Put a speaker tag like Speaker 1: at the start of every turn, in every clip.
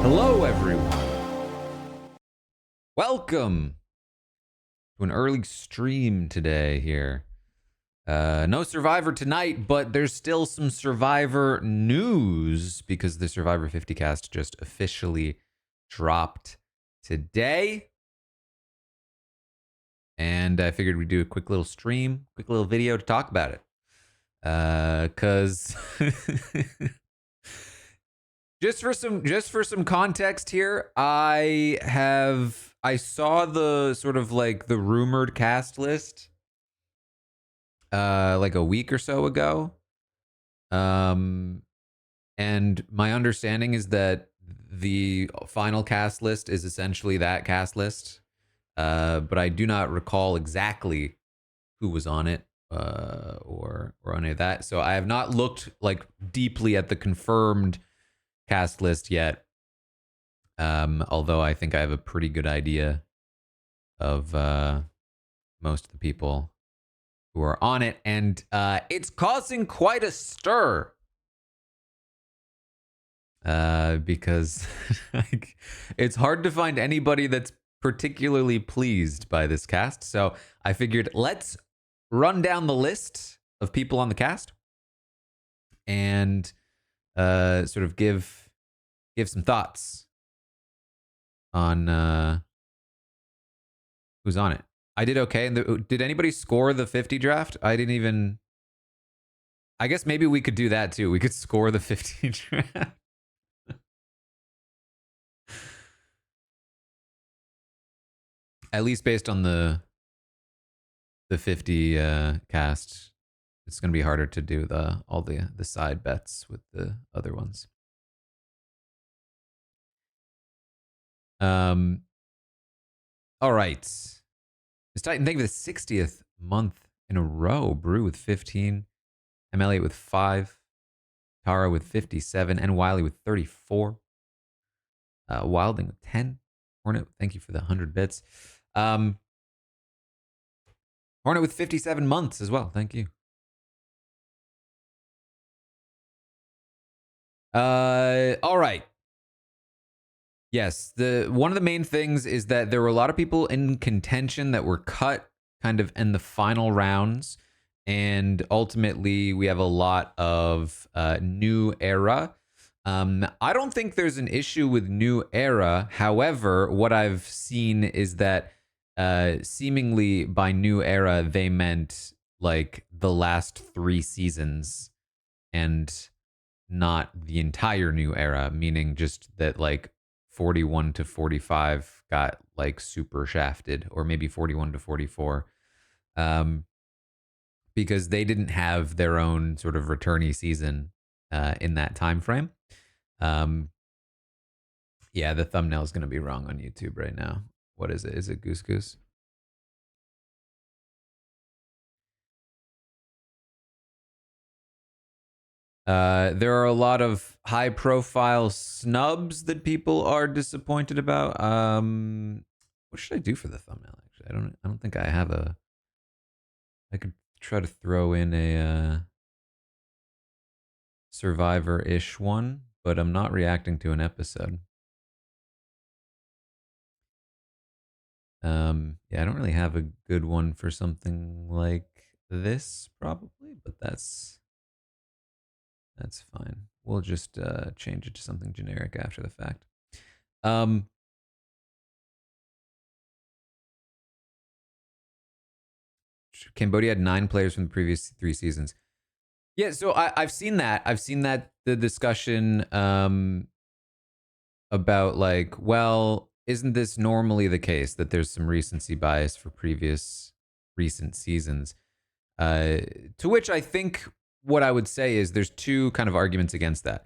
Speaker 1: Hello, everyone. Welcome to an early stream today here. No Survivor tonight, but there's still some Survivor news because the Survivor 50 cast just officially dropped today. And I figured we'd do a quick little stream, quick little video to talk about it. Because just for some context here, I saw the sort of like the rumored cast list like a week or so ago. And my understanding is that the final cast list is essentially that cast list. But I do not recall exactly who was on it or any of that. So I have not looked like deeply at the confirmed cast list yet. Although I think I have a pretty good idea of most of the people who are on it, and it's causing quite a stir. Because like, it's hard to find anybody that's particularly pleased by this cast. So I figured let's run down the list of people on the cast and sort of give some thoughts on who's on it. I did okay. And did anybody score the 50 draft? I didn't even. I guess maybe we could do that too. We could score the 50 draft. At least based on the 50 cast, it's going to be harder to do all the side bets with the other ones. All right. Miss Titan, thank you for the 60th month in a row. Brew with 15, ML8 with 5, Tara with 57, and Wiley with 34. Wilding with 10. Hornet, thank you for the 100 bits. Hornet with 57 months as well. Thank you. All right. Yes, one of the main things is that there were a lot of people in contention that were cut kind of in the final rounds, and ultimately we have a lot of new era. I don't think there's an issue with new era. However, what I've seen is that seemingly by new era they meant like the last 3 seasons and not the entire new era, meaning just that like 41 to 45 got like super shafted, or maybe 41 to 44, because they didn't have their own sort of returnee season in that time frame. Yeah, the thumbnail is going to be wrong on YouTube right now. What is it? Is it Goose Goose? There are a lot of high-profile snubs that people are disappointed about. What should I do for the thumbnail? Actually, I don't think I have a. I could try to throw in a Survivor-ish one, but I'm not reacting to an episode. Yeah, I don't really have a good one for something like this, probably, but that's fine. We'll just change it to something generic after the fact. Cambodia had 9 players from the previous 3 seasons. Yeah, so I've seen that. I've seen that the discussion about like, well, isn't this normally the case that there's some recency bias for previous recent seasons? To which I think what I would say is there's 2 kind of arguments against that.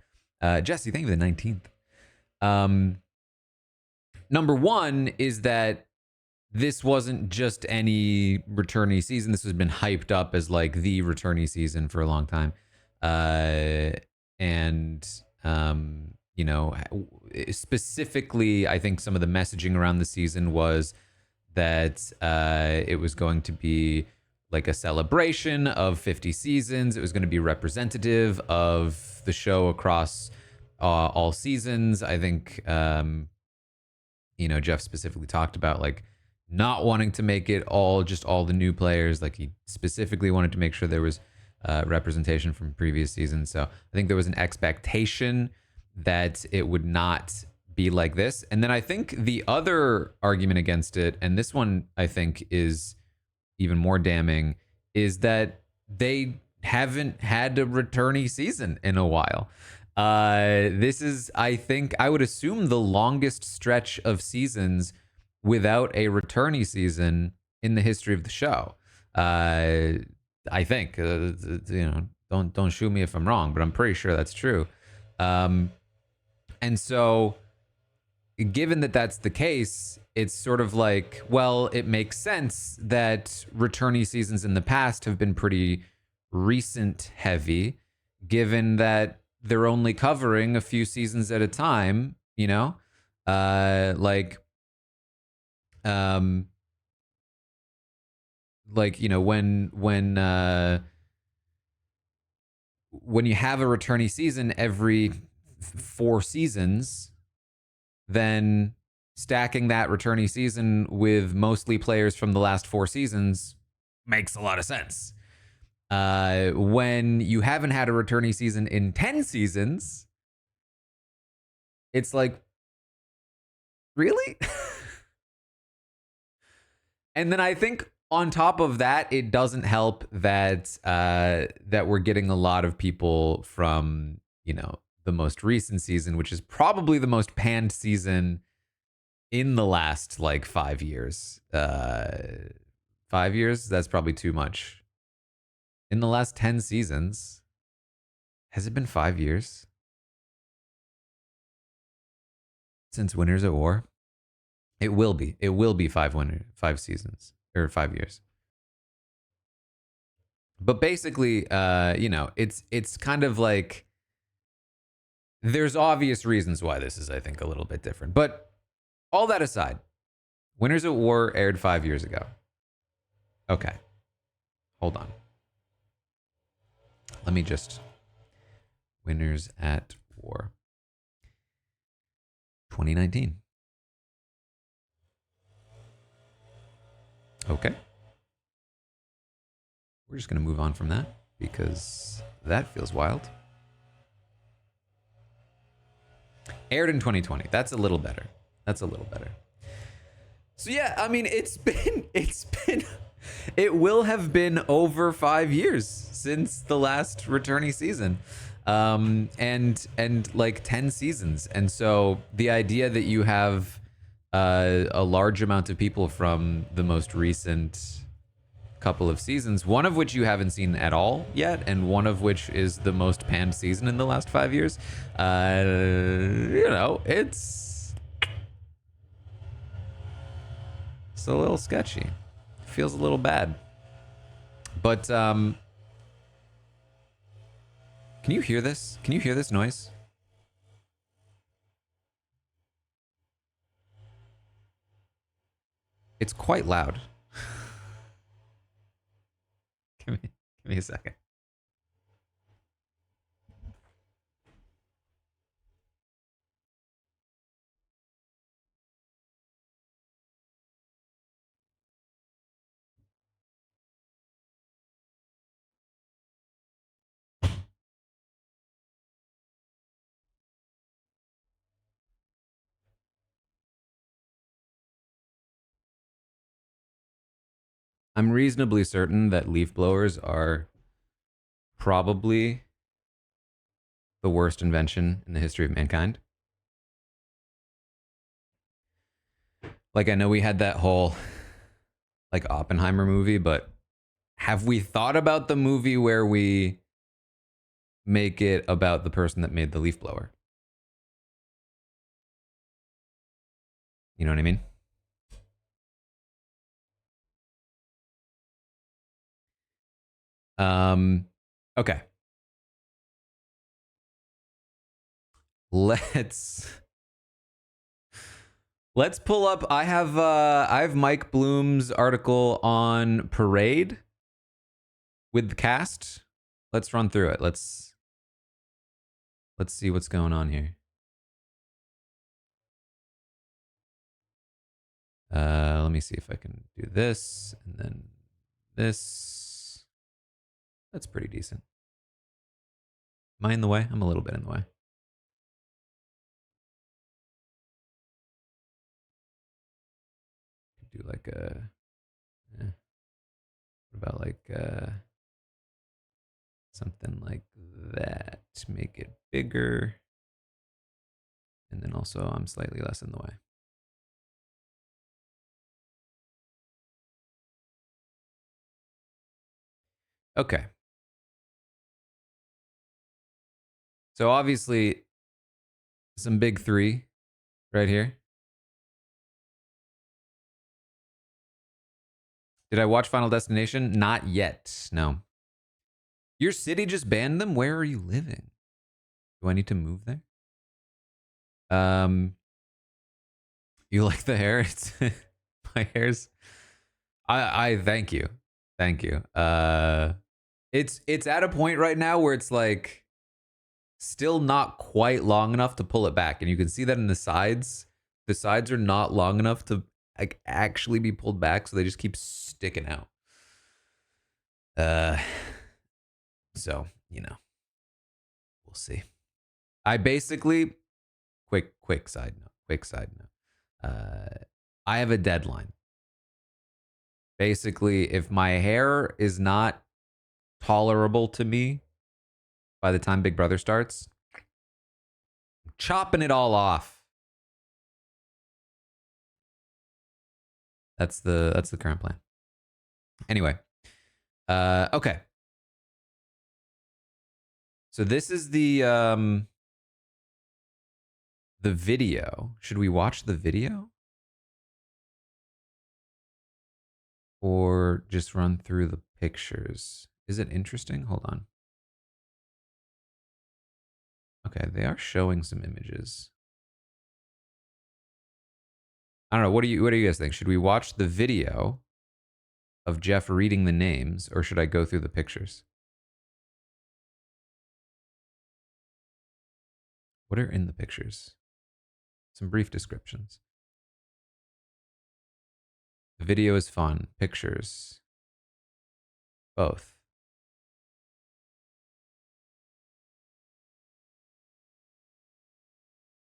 Speaker 1: Jesse, thank you for the 19th. Number 1 is that this wasn't just any returnee season. This has been hyped up as like the returnee season for a long time. You know, specifically, I think some of the messaging around the season was that it was going to be like a celebration of 50 seasons. It was going to be representative of the show across all seasons. I think Jeff specifically talked about like not wanting to make it all the new players. Like he specifically wanted to make sure there was representation from previous seasons. So I think there was an expectation that it would not be like this. And then I think the other argument against it, and this one I think is even more damning, is that they haven't had a returnee season in a while. This is, I think, I would assume the longest stretch of seasons without a returnee season in the history of the show. I think, don't shoot me if I'm wrong, but I'm pretty sure that's true. And so, given that that's the case, it's sort of like, well, it makes sense that returnee seasons in the past have been pretty recent heavy, given that they're only covering a few seasons at a time, when you have a returnee season every 4 seasons, then stacking that returnee season with mostly players from the last 4 seasons makes a lot of sense. When you haven't had a returnee season in 10 seasons, it's like, really? And then I think on top of that, it doesn't help that that we're getting a lot of people from, the most recent season, which is probably the most panned season in the last like 5 years. 5 years? That's probably too much. In the last 10 seasons, has it been 5 years since Winners at War? It will be. It will be 5 seasons or 5 years. But basically, it's kind of like there's obvious reasons why this is, I think, a little bit different. But all that aside, Winners at War aired 5 years ago. Okay. Hold on. Let me just... Winners at War. 2019. Okay. We're just going to move on from that because that feels wild. Aired in 2020. That's a little better. So yeah, I mean, it will have been over 5 years since the last returnee season. And like 10 seasons. And so the idea that you have a large amount of people from the most recent couple of seasons, one of which you haven't seen at all yet, and one of which is the most panned season in the last 5 years, it's a little sketchy. Feels a little bad. But can you hear this? Can you hear this noise? It's quite loud. Give me a second. I'm reasonably certain that leaf blowers are probably the worst invention in the history of mankind. Like, I know we had that whole like Oppenheimer movie, but have we thought about the movie where we make it about the person that made the leaf blower? You know what I mean? Okay. Let's pull up. I have Mike Bloom's article on Parade with the cast. Let's run through it. Let's see what's going on here. Let me see if I can do this and then this. That's pretty decent. Am I in the way? I'm a little bit in the way. Do like a, what about like something like that? Make it bigger. And then also I'm slightly less in the way. Okay. So obviously some big three right here. Did I watch Final Destination? Not yet. No. Your city just banned them? Where are you living? Do I need to move there? You like the hair? It's my hair's I thank you. Thank you. It's at a point right now where it's like still not quite long enough to pull it back. And you can see that in the sides. The sides are not long enough to like actually be pulled back, so they just keep sticking out. So, you know, we'll see. I basically quick side note. I have a deadline. Basically, if my hair is not tolerable to me by the time Big Brother starts, I'm chopping it all off. That's the current plan. Anyway, okay. So this is the video. Should we watch the video? Or just run through the pictures? Is it interesting? Hold on. Okay, they are showing some images. I don't know. What do you guys think? Should we watch the video of Jeff reading the names, or should I go through the pictures? What are in the pictures? Some brief descriptions. The video is fun. Pictures. Both.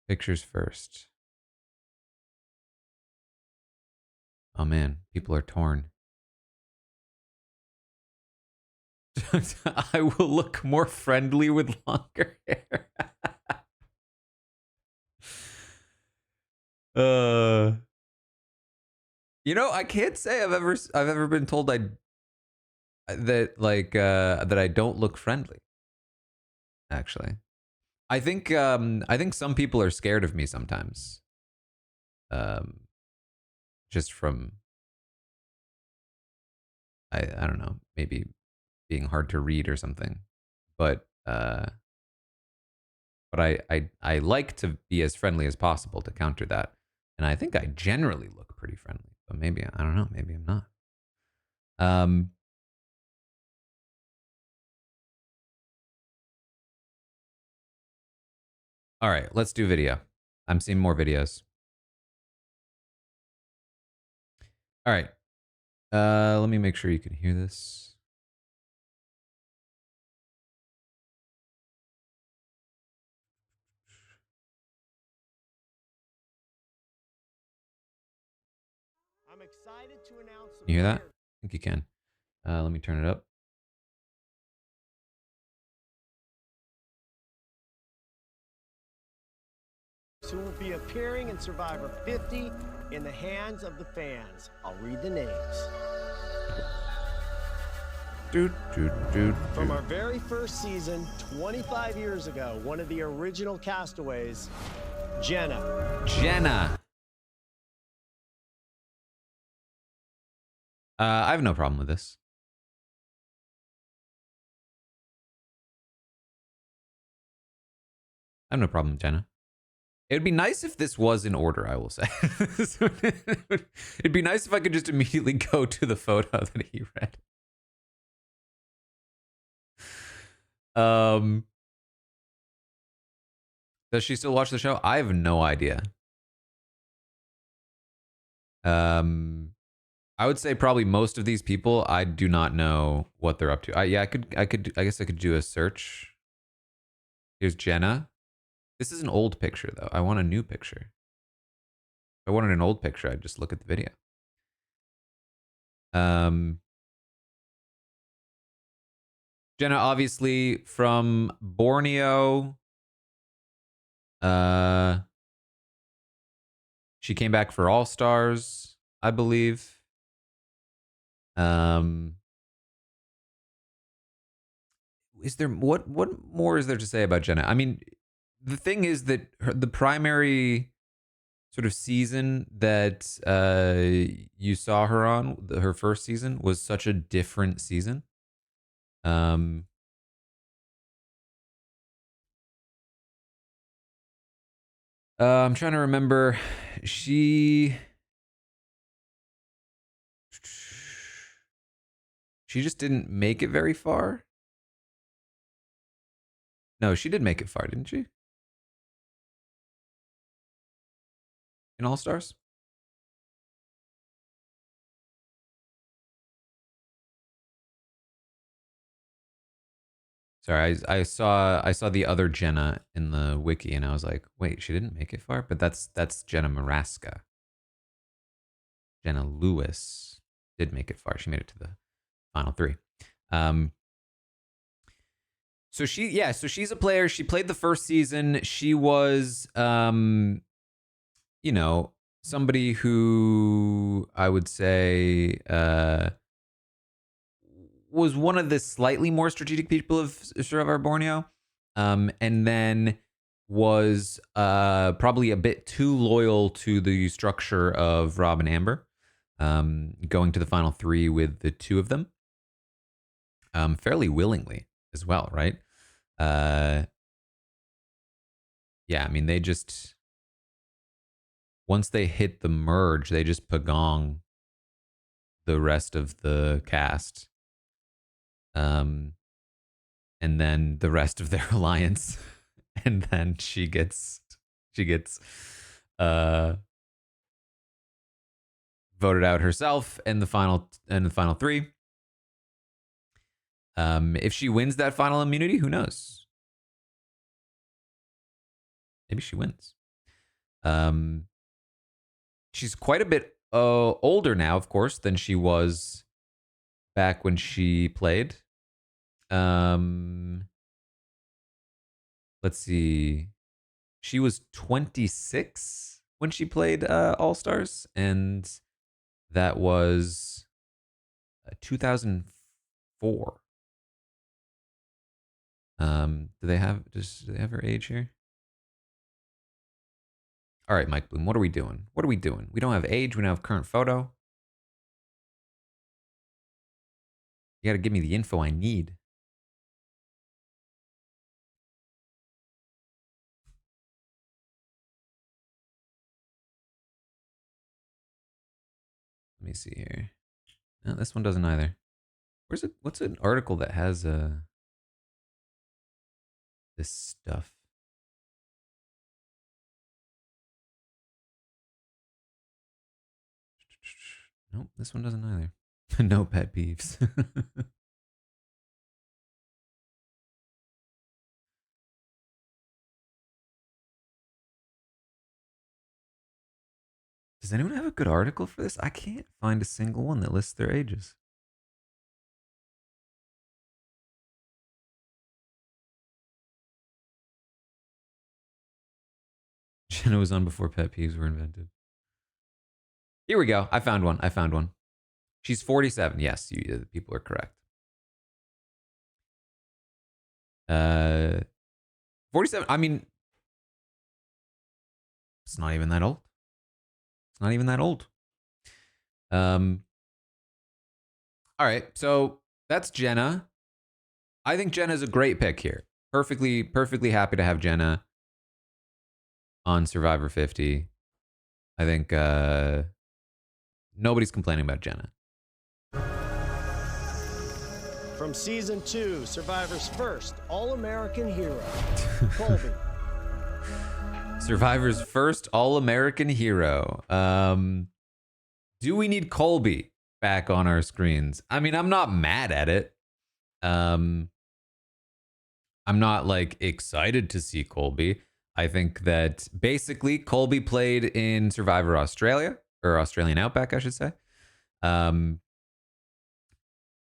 Speaker 1: Pictures first. Oh man, people are torn. I will look more friendly with longer hair. You know, I can't say I've ever been told that I don't look friendly. Actually, I think some people are scared of me sometimes. Just from I don't know, maybe being hard to read or something. But I like to be as friendly as possible to counter that. And I think I generally look pretty friendly, but maybe I don't know, maybe I'm not. All right, let's do video. I'm seeing more videos. All right. Let me make sure you can hear this.
Speaker 2: I'm excited to announce.
Speaker 1: Can you hear that? I think you can. Let me turn it up.
Speaker 2: Who will be appearing in Survivor 50 in the hands of the fans. I'll read the names. From our very first season, 25 years ago, one of the original castaways, Jenna.
Speaker 1: Jenna. I have no problem with this. I have no problem with Jenna. It'd be nice if this was in order, I will say. It'd be nice if I could just immediately go to the photo that he read. Does she still watch the show? I have no idea. I would say probably most of these people, I do not know what they're up to. I guess I could do a search. Here's Jenna. This is an old picture though. I want a new picture. If I wanted an old picture, I'd just look at the video. Jenna, obviously from Borneo. She came back for All Stars, I believe. Is there what more is there to say about Jenna? I mean, the thing is that the primary sort of season that you saw her on, her first season, was such a different season. I'm trying to remember. She just didn't make it very far. No, she did make it far, didn't she? In All Stars? Sorry, I saw the other Jenna in the wiki, and I was like, wait, she didn't make it far, but that's Jenna Maraska. Jenna Lewis did make it far. She made it to the final 3. So she's a player. She played the first season. She was, somebody who I would say was one of the slightly more strategic people of Survivor Borneo, and then was probably a bit too loyal to the structure of Rob and Amber, going to the final 3 with the 2 of them, fairly willingly as well, right? Yeah, I mean, they just, once they hit the merge, they just pagong the rest of the cast. And then the rest of their alliance, and then she gets voted out herself in the final 3. If she wins that final immunity, who knows? Maybe she wins. She's quite a bit older now, of course, than she was back when she played. Let's see. She was 26 when she played All Stars, and that was 2004. Do they have her age here? All right, Mike Bloom, what are we doing? We don't have age. We don't have current photo. You got to give me the info I need. Let me see here. No, this one doesn't either. Where's it? What's an article that has this stuff? Nope, this one doesn't either. No pet peeves. Does anyone have a good article for this? I can't find a single one that lists their ages. Jenna was on before pet peeves were invented. Here we go. I found one. She's 47. Yes, people are correct. 47. I mean, it's not even that old. All right, so that's Jenna. I think Jenna's a great pick here. Perfectly happy to have Jenna on Survivor 50. I think nobody's complaining about Jenna.
Speaker 2: From season 2, Survivor's first All-American hero, Colby.
Speaker 1: Survivor's first All-American hero. Do we need Colby back on our screens? I mean, I'm not mad at it. I'm not like excited to see Colby. I think that basically Colby played in Survivor Australia, or Australian Outback, I should say.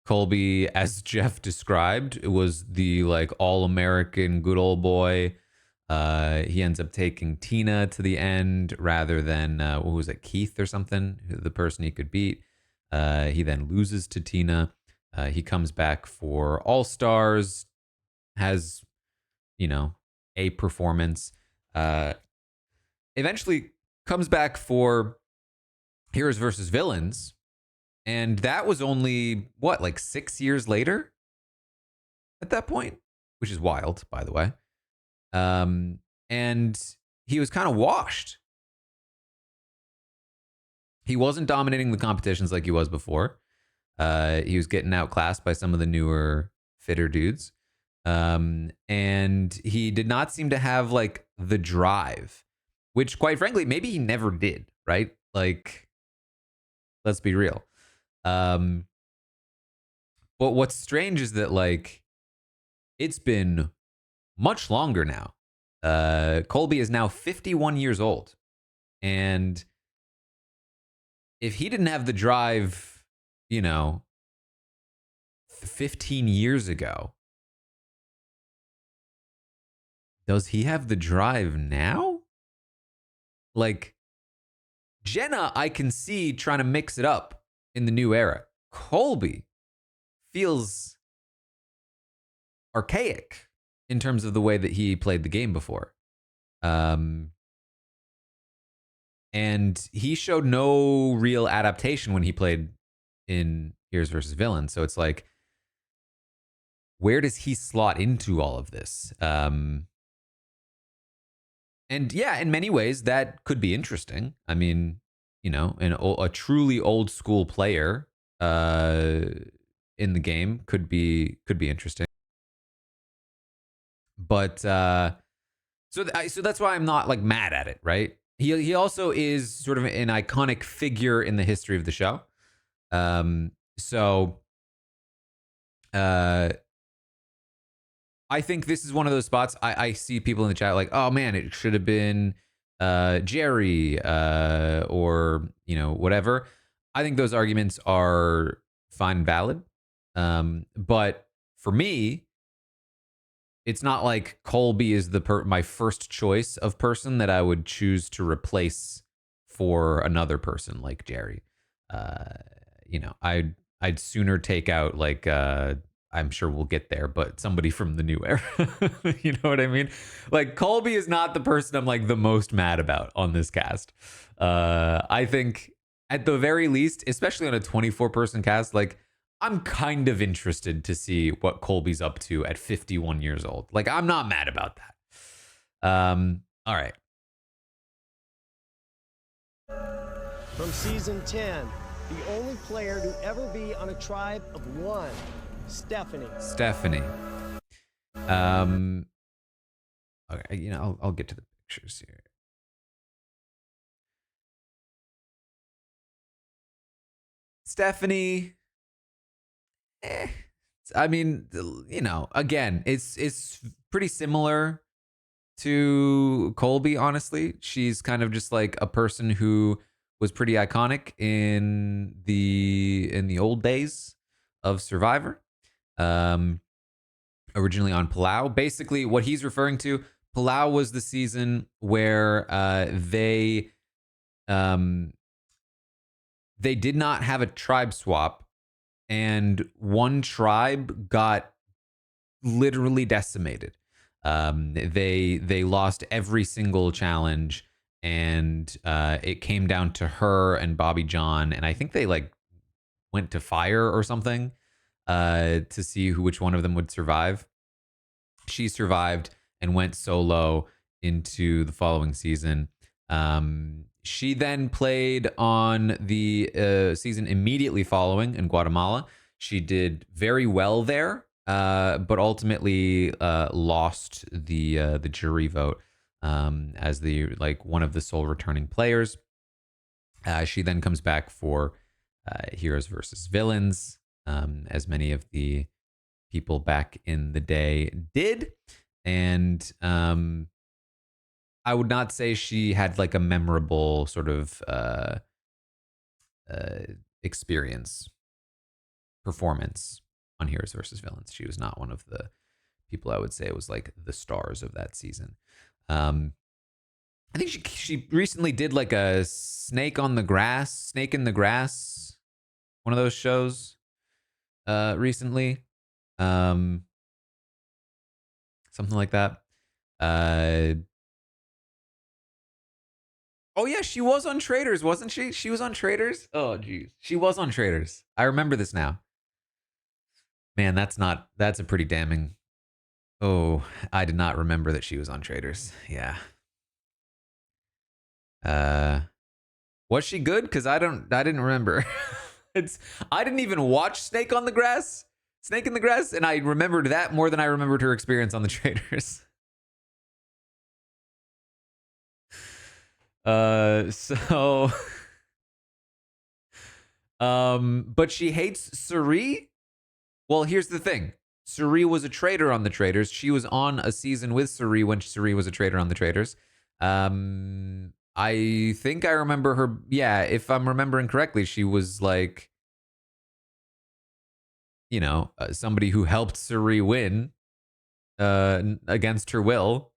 Speaker 1: Colby, as Jeff described, was the like all-American good old boy. He ends up taking Tina to the end rather than what was it, Keith or something, the person he could beat. He then loses to Tina. He comes back for All Stars, has a performance. Eventually comes back for Heroes versus Villains, and that was only what, like 6 years later at that point, which is wild, by the way. And he was kind of washed. He wasn't dominating the competitions like he was before. He was getting outclassed by some of the newer, fitter dudes. And he did not seem to have like the drive, which quite frankly, maybe he never did, right? Like, let's be real. But what's strange is that like, it's been much longer now. Colby is now 51 years old. And if he didn't have the drive, 15 years ago, does he have the drive now? Like, Jenna, I can see trying to mix it up in the new era. Colby feels archaic in terms of the way that he played the game before. And he showed no real adaptation when he played in Heroes versus Villains. So it's like, where does he slot into all of this? And yeah, in many ways, that could be interesting. I mean, a truly old school player in the game could be interesting. But so that's why I'm not like mad at it, right? He also is sort of an iconic figure in the history of the show. I think this is one of those spots I see people in the chat like, oh man, it should have been Jerry or whatever. I think those arguments are fine and valid. But for me, it's not like Colby is my first choice of person that I would choose to replace for another person like Jerry. I'd sooner take out like I'm sure we'll get there, but somebody from the new era. You know what I mean? Like Colby is not the person I'm like the most mad about on this cast. I think at the very least, especially on a 24-person cast, like I'm kind of interested to see what Colby's up to at 51 years old. Like, I'm not mad about that. All right.
Speaker 2: From season 10, the only player to ever be on a tribe of one, Stephanie.
Speaker 1: Okay, I'll get to the pictures here. Stephanie. I mean, again, it's pretty similar to Colby, honestly. She's kind of just like a person who was pretty iconic in the old days of Survivor. Originally on Palau. Basically, what he's referring to, Palau was the season where they did not have a tribe swap. And one tribe got literally decimated. They lost every single challenge, and it came down to her and Bobby John, and I think they like went to fire or something to see which one of them would survive. She survived and went solo into the following season. She then played on the season immediately following in Guatemala. She did very well there, but ultimately lost the jury vote. as the like one of the sole returning players. She then comes back for Heroes versus Villains, as many of the people back in the day did. And I would not say she had like a memorable sort of uh, experience, performance on Heroes versus Villains. She was not one of the people I would say was like the stars of that season. Um, I think she recently did like a snake in the grass, one of those shows recently. Um, something like that. Uh, oh yeah, she was on Traders, wasn't she? She was on Traders. Oh geez, she was on Traders. I remember this now. Man, that's a pretty damning. Oh, I did not remember that she was on Traders. Yeah. Uh, was she good? Because I didn't remember. it's I didn't even watch Snake in the Grass, and I remembered that more than I remembered her experience on the Traders. So but she hates Suri. Well, here's the thing. Suri was a trader on the Traders. She was on a season with Suri when Suri was a trader on the Traders. I think I remember her. Yeah, if I'm remembering correctly, she was like, somebody who helped Suri win against her will.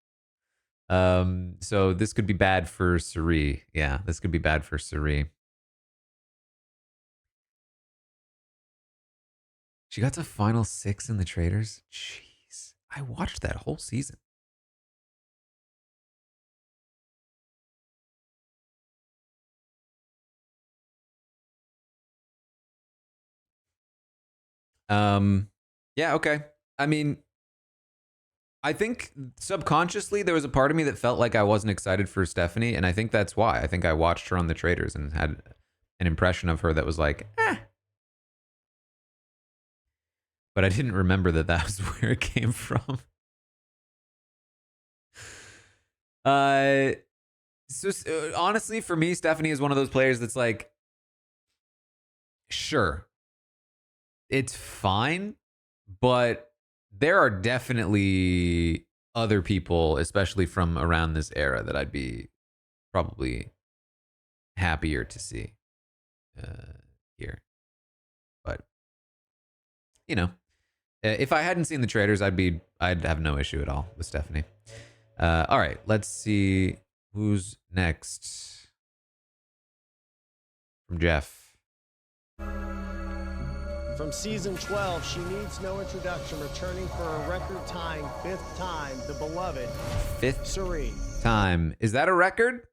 Speaker 1: So this could be bad for Suri. Yeah, this could be bad for Suri. She got to final 6 in the Traders. Jeez, I watched that whole season. Yeah, okay. I mean, I think subconsciously there was a part of me that felt like I wasn't excited for Stephanie, and I think that's why. I think I watched her on the Traders and had an impression of her that was like, eh. But I didn't remember that that was where it came from. Uh, honestly, for me, Stephanie is one of those players that's like, sure, it's fine, but there are definitely other people, especially from around this era, that I'd be probably happier to see here. But if I hadn't seen the Traders, I'd have no issue at all with Stephanie. All right, let's see who's next from Jeff.
Speaker 2: From season 12, she needs no introduction, returning for a record-tying 5th time, the beloved
Speaker 1: Fifth
Speaker 2: Suri.
Speaker 1: time. Is that a record?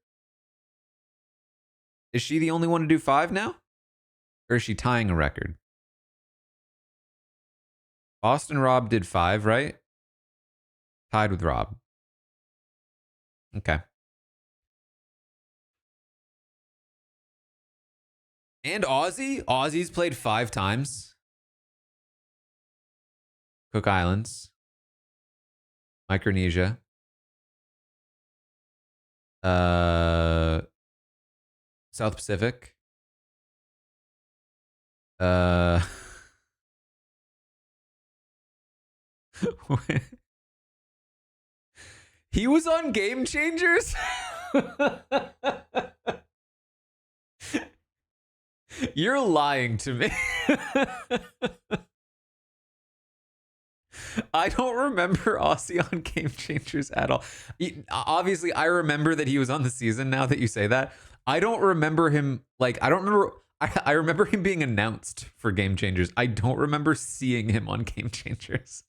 Speaker 1: Is she the only one to do 5 now? Or is she tying a record? Boston Rob did 5, right? Tied with Rob. Okay. And Aussie? Aussie's played 5 times. Cook Islands. Micronesia. South Pacific. He was on Game Changers? You're lying to me. I don't remember Aussie on Game Changers at all. Obviously, I remember that he was on the season now that you say that. I don't remember him, I don't remember. I remember him being announced for Game Changers. I don't remember seeing him on Game Changers.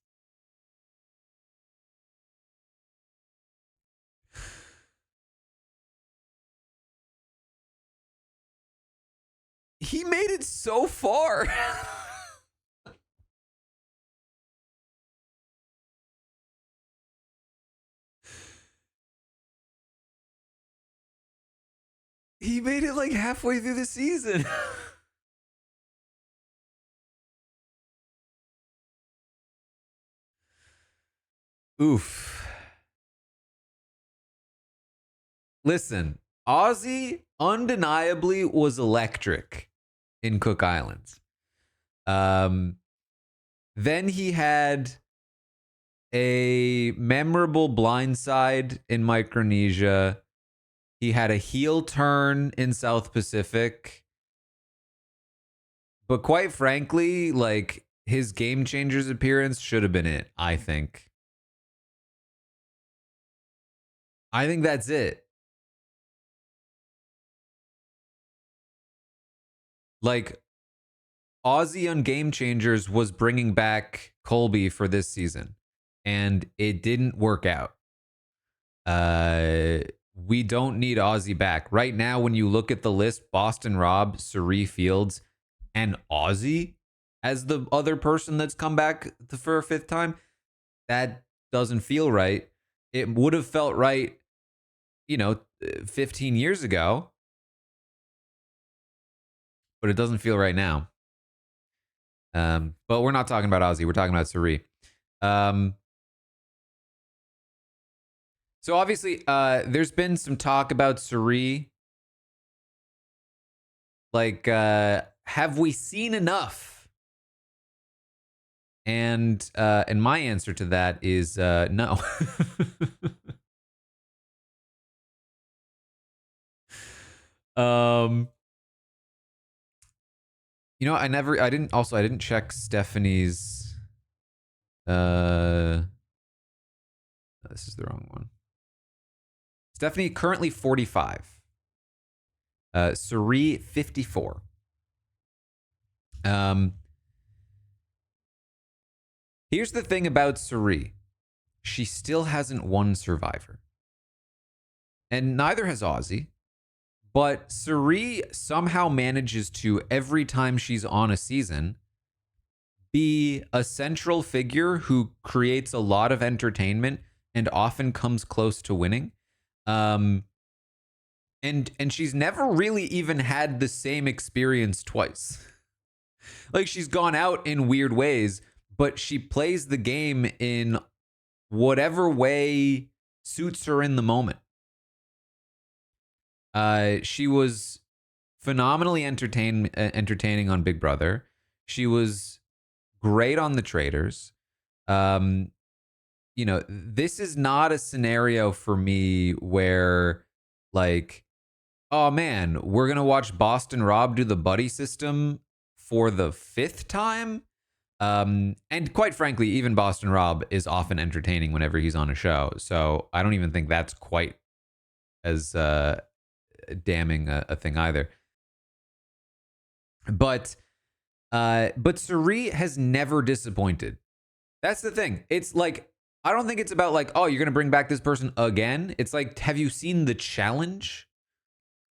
Speaker 1: He made it so far. He made it like halfway through the season. Oof. Listen, Ozzy undeniably was electric in Cook Islands. Um, then he had a memorable blindside in Micronesia. He had a heel turn in South Pacific. But quite frankly, like his Game Changers appearance should have been it, I think. I think that's it. Like Ozzy on Game Changers was bringing back Colby for this season, and it didn't work out. We don't need Ozzy back right now. When you look at the list, Boston Rob, Suri Fields, and Ozzy as the other person that's come back for a fifth time, that doesn't feel right. It would have felt right, 15 years ago, but it doesn't feel right now. But we're not talking about Ozzy. We're talking about Suri. So obviously, there's been some talk about Suri. Like, have we seen enough? And my answer to that is no. I didn't check Stephanie's. This is the wrong one. Stephanie currently 45. Suri 54. Here's the thing about Suri. She still hasn't won Survivor. And neither has Ozzy. But Suri somehow manages to, every time she's on a season, be a central figure who creates a lot of entertainment and often comes close to winning. And she's never really even had the same experience twice. Like, she's gone out in weird ways, but she plays the game in whatever way suits her in the moment. She was phenomenally entertaining on Big Brother. She was great on The Traitors. This is not a scenario for me where, like, oh man, we're going to watch Boston Rob do the buddy system for the fifth time. And quite frankly, even Boston Rob is often entertaining whenever he's on a show. So I don't even think that's quite as damning a thing either. But Suri has never disappointed. That's the thing. It's like, I don't think it's about like, oh, you're going to bring back this person again. It's like, have you seen The Challenge?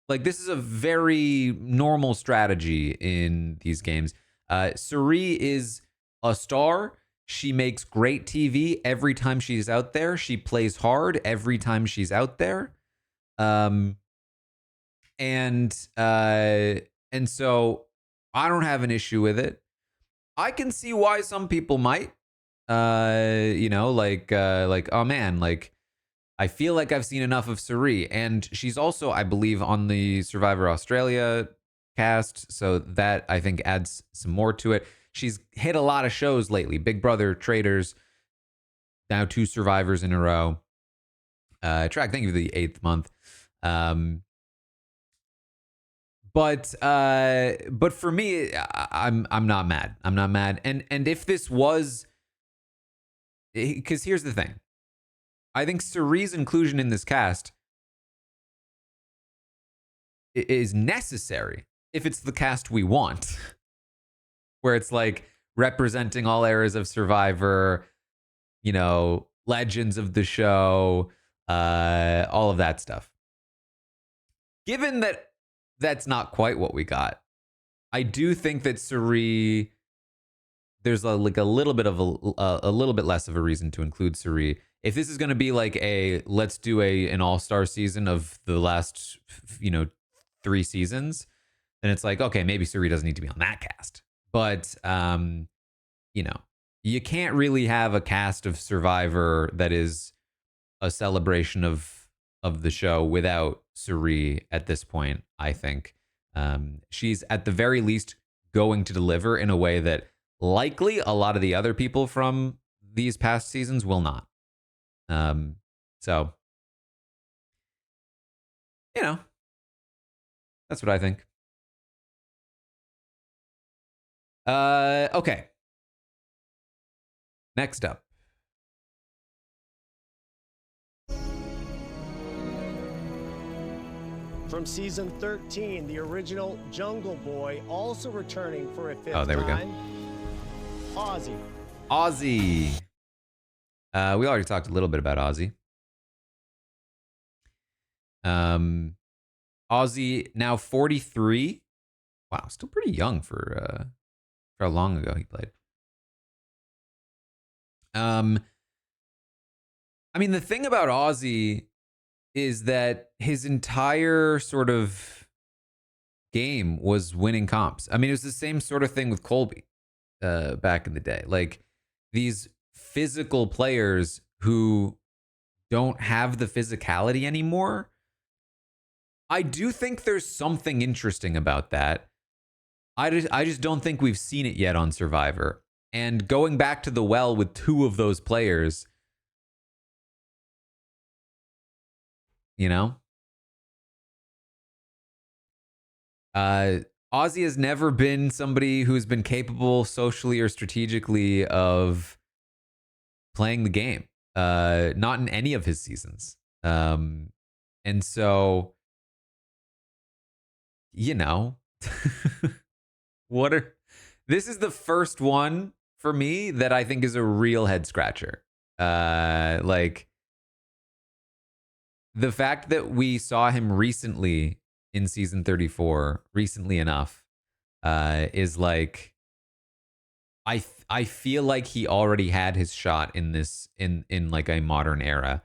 Speaker 1: Like, this is a very normal strategy in these games. Suri is a star. She makes great TV every time she's out there. She plays hard every time she's out there. And so I don't have an issue with it. I can see why some people might. Like, oh man, like, I feel like I've seen enough of Suri. And she's also, I believe, on the Survivor Australia cast. So that, I think, adds some more to it. She's hit a lot of shows lately. Big Brother, Traitors, now 2 Survivors in a row. Track, thank you for the 8th month. But for me, I'm not mad. I'm not mad. And if this was, because here's the thing. I think Suri's inclusion in this cast is necessary if it's the cast we want, where it's like representing all eras of Survivor, legends of the show, all of that stuff. Given that that's not quite what we got, I do think that Suri, there's a little bit of a little bit less of a reason to include Suri. If this is going to be like let's do an all-star season of the last 3 seasons, then it's like, okay, maybe Suri doesn't need to be on that cast. But you can't really have a cast of Survivor that is a celebration of of the show without Suri at this point, I think. She's at the very least going to deliver in a way that likely a lot of the other people from these past seasons will not. So, you know, that's what I think. Okay. Next up.
Speaker 2: From season 13, the original Jungle Boy, also returning for a fifth
Speaker 1: Oh, there we go.
Speaker 2: time, Ozzy.
Speaker 1: Ozzy. We already talked a little bit about Ozzy. Ozzy, now 43. Wow, still pretty young for how long ago he played. I mean, the thing about Ozzy is that his entire sort of game was winning comps. I mean, it was the same sort of thing with Colby back in the day. Like these physical players who don't have the physicality anymore. I do think there's something interesting about that. I just don't think we've seen it yet on Survivor. And going back to the well with two of those players, you know, Ozzy has never been somebody who's been capable socially or strategically of playing the game. Not in any of his seasons. And so, you know, this is the first one for me that I think is a real head scratcher. Like the fact that we saw him recently in season 34, recently enough, is like I feel like he already had his shot in this in like a modern era.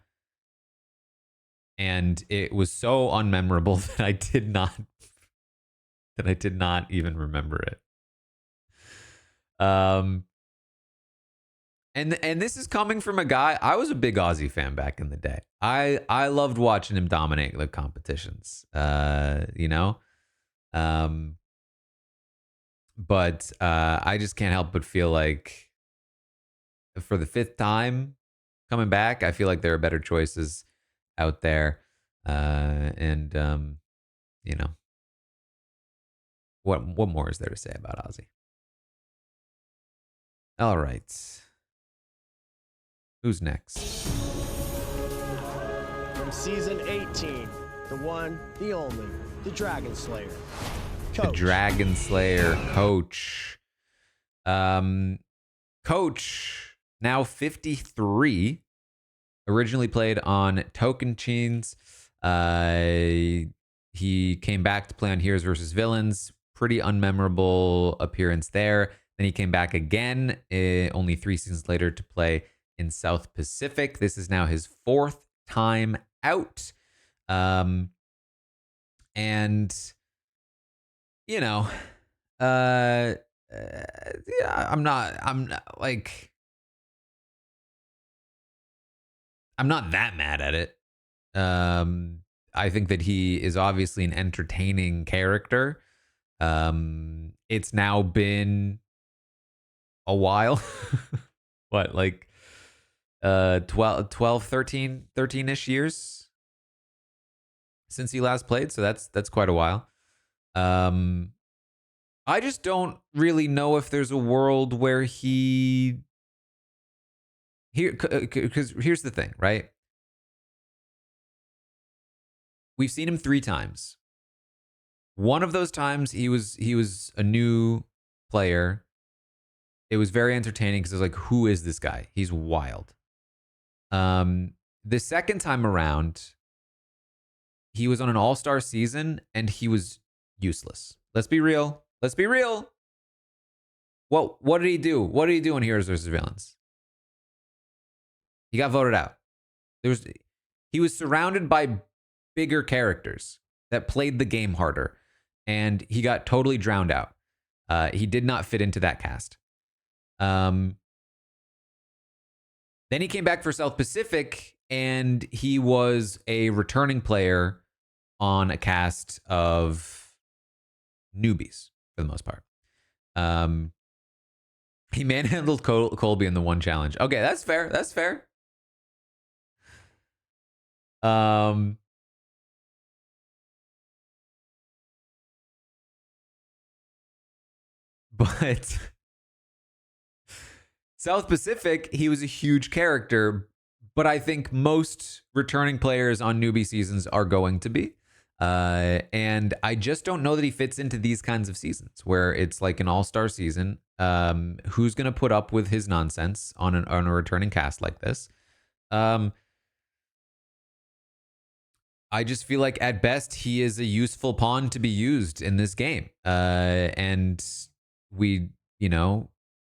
Speaker 1: And it was so unmemorable that I did not even remember it. And this is coming from a guy. I was a big Ozzy fan back in the day. I loved watching him dominate the competitions. You know, but I just can't help but feel like for the fifth time coming back, I feel like there are better choices out there. And you know, what more is there to say about Ozzy? All right. Who's next?
Speaker 2: From season 18, the one, the only, the Dragon Slayer. Coach.
Speaker 1: The Dragon Slayer, Coach. Coach, now 53. Originally played on Tocantins. He came back to play on Heroes versus Villains. Pretty unmemorable appearance there. Then he came back again, only 3 seasons later, to play in South Pacific. This is now his 4th time out. And, you know, yeah, I'm not that mad at it. I think that he is obviously an entertaining character. It's now been a while. What, like 12, 13-ish years since he last played, so that's quite a while. I just don't really know if there's a world where because here's the thing, right? We've seen him 3 times. One of those times he was a new player. It was very entertaining because it was like, who is this guy? He's wild. The second time around, he was on an all-star season and he was useless. Let's be real. What did he do? What did he do in Heroes vs. Villains? He got voted out. He was surrounded by bigger characters that played the game harder, and he got totally drowned out. He did not fit into that cast. Then he came back for South Pacific, and he was a returning player on a cast of newbies for the most part. He manhandled Colby in the one challenge. Okay, that's fair. That's fair. But South Pacific, he was a huge character, but I think most returning players on newbie seasons are going to be. And I just don't know that he fits into these kinds of seasons where it's like an all-star season. Who's going to put up with his nonsense on a returning cast like this? I just feel like at best he is a useful pawn to be used in this game. And we,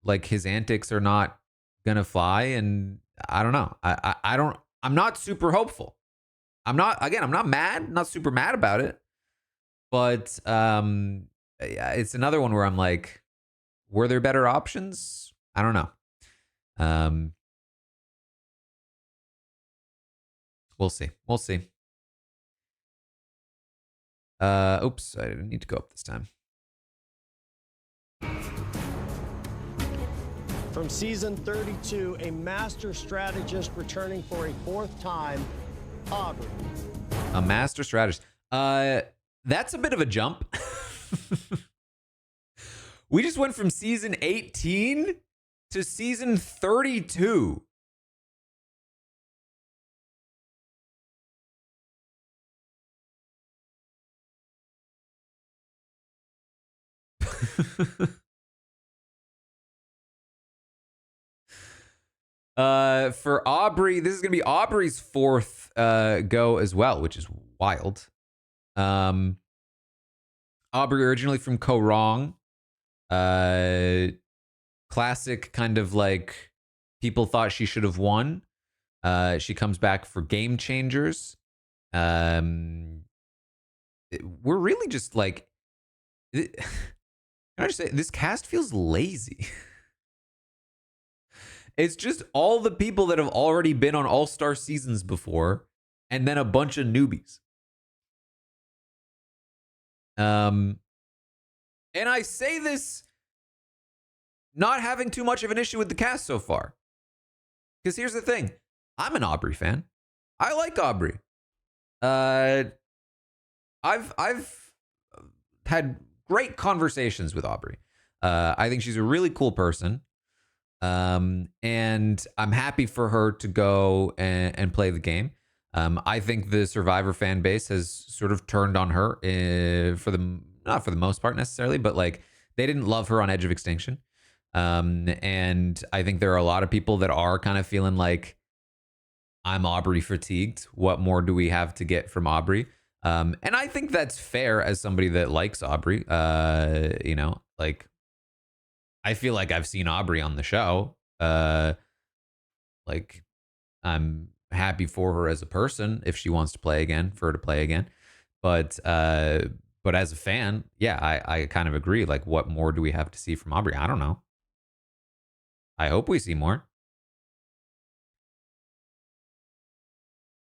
Speaker 1: like his antics are not gonna fly. And I don't know. I'm not super hopeful. I'm not mad, not super mad about it. But it's another one where I'm like, were there better options? I don't know. We'll see. We'll see. Oops, I didn't need to go up this time.
Speaker 2: From season 32, a master strategist returning for a fourth time, Aubrey.
Speaker 1: A master strategist. That's a bit of a jump. We just went from season 18 to season 32. For Aubrey, this is gonna be Aubrey's fourth go as well, which is wild. Aubrey originally from Korong, classic kind of like people thought she should have won. She comes back for Game Changers. We're really just like, can I just say this cast feels lazy. It's just all the people that have already been on all-star seasons before, and then a bunch of newbies. And I say this not having too much of an issue with the cast so far. Because here's the thing. I'm an Aubrey fan. I like Aubrey. I've had great conversations with Aubrey. I think she's a really cool person. And I'm happy for her to go and play the game. I think the Survivor fan base has sort of turned on her not for the most part necessarily, but like they didn't love her on Edge of Extinction. And I think there are a lot of people that are kind of feeling like I'm Aubrey fatigued. What more do we have to get from Aubrey? And I think that's fair as somebody that likes Aubrey. Like I feel like I've seen Aubrey on the show. Like I'm happy for her as a person if she wants to play again, for her to play again. But as a fan, yeah, I kind of agree. Like, what more do we have to see from Aubrey? I don't know. I hope we see more.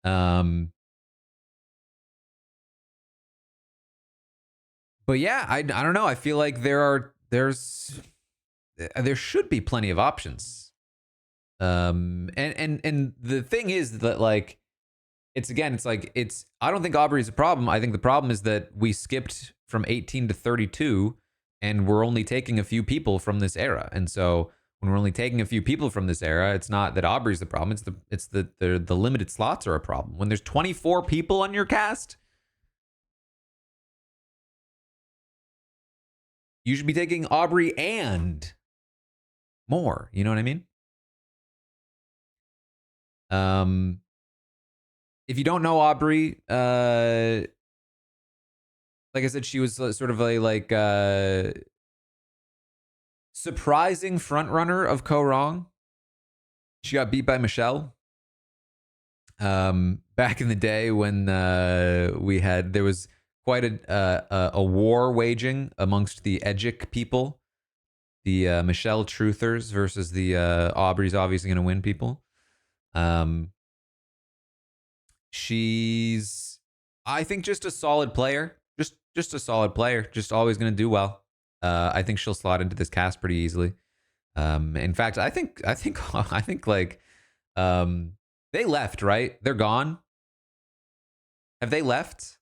Speaker 1: But yeah, I don't know. I feel like there should be plenty of options. And the thing is that like I don't think Aubrey is a problem. I think the problem is that we skipped from 18 to 32 and we're only taking a few people from this era. And so when we're only taking a few people from this era, it's not that Aubrey's the problem. It's the limited slots are a problem. When there's 24 people on your cast, you should be taking Aubrey and more. You know what I mean? If you don't know Aubrey, like I said, she was sort of a surprising front runner of Korong. She got beat by Michelle. Back in the day when there was quite a war waging amongst the Edgic people, the Michelle truthers versus the Aubrey's obviously going to win people. She's, I think, just a solid player. Just a solid player. Just always going to do well. I think she'll slot into this cast pretty easily. In fact, I think like, they left, right? They're gone. Have they left?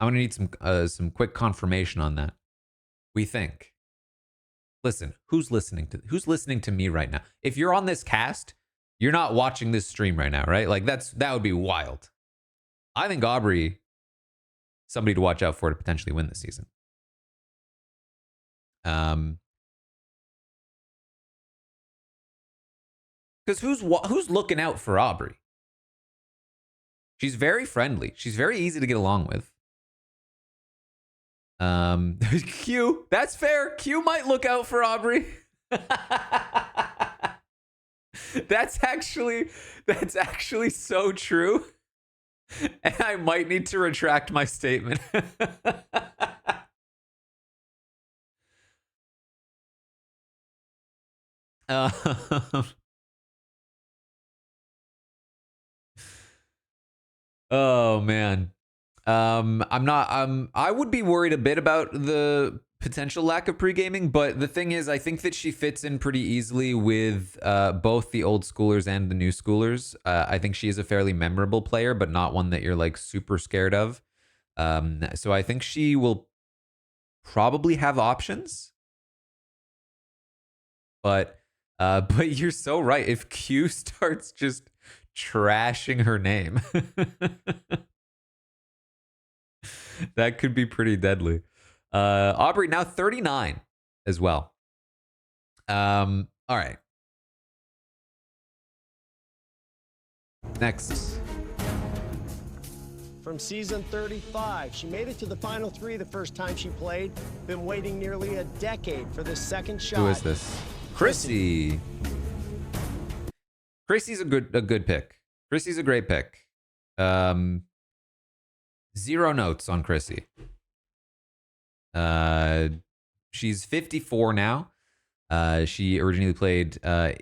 Speaker 1: I'm gonna need some quick confirmation on that. We think. Listen, who's listening to me right now? If you're on this cast, you're not watching this stream right now, right? Like that would be wild. I think Aubrey, somebody to watch out for to potentially win this season. Because who's looking out for Aubrey? She's very friendly. She's very easy to get along with. Q, that's fair. Q might look out for Aubrey. That's actually so true. And I might need to retract my statement. Oh man. I would be worried a bit about the potential lack of pre-gaming, but the thing is, I think that she fits in pretty easily with both the old schoolers and the new schoolers. I think she is a fairly memorable player, but not one that you're like super scared of. So I think she will probably have options. But you're so right. If Q starts just trashing her name, that could be pretty deadly. Aubrey now 39 as well. All right. Next.
Speaker 2: From season 35, she made it to the final 3 the first time she played. Been waiting nearly a decade for this second shot.
Speaker 1: Who is this? Chrissy. Chrissy's a good pick. Chrissy's a great pick. 0 notes on Chrissy. She's 54 now. She originally played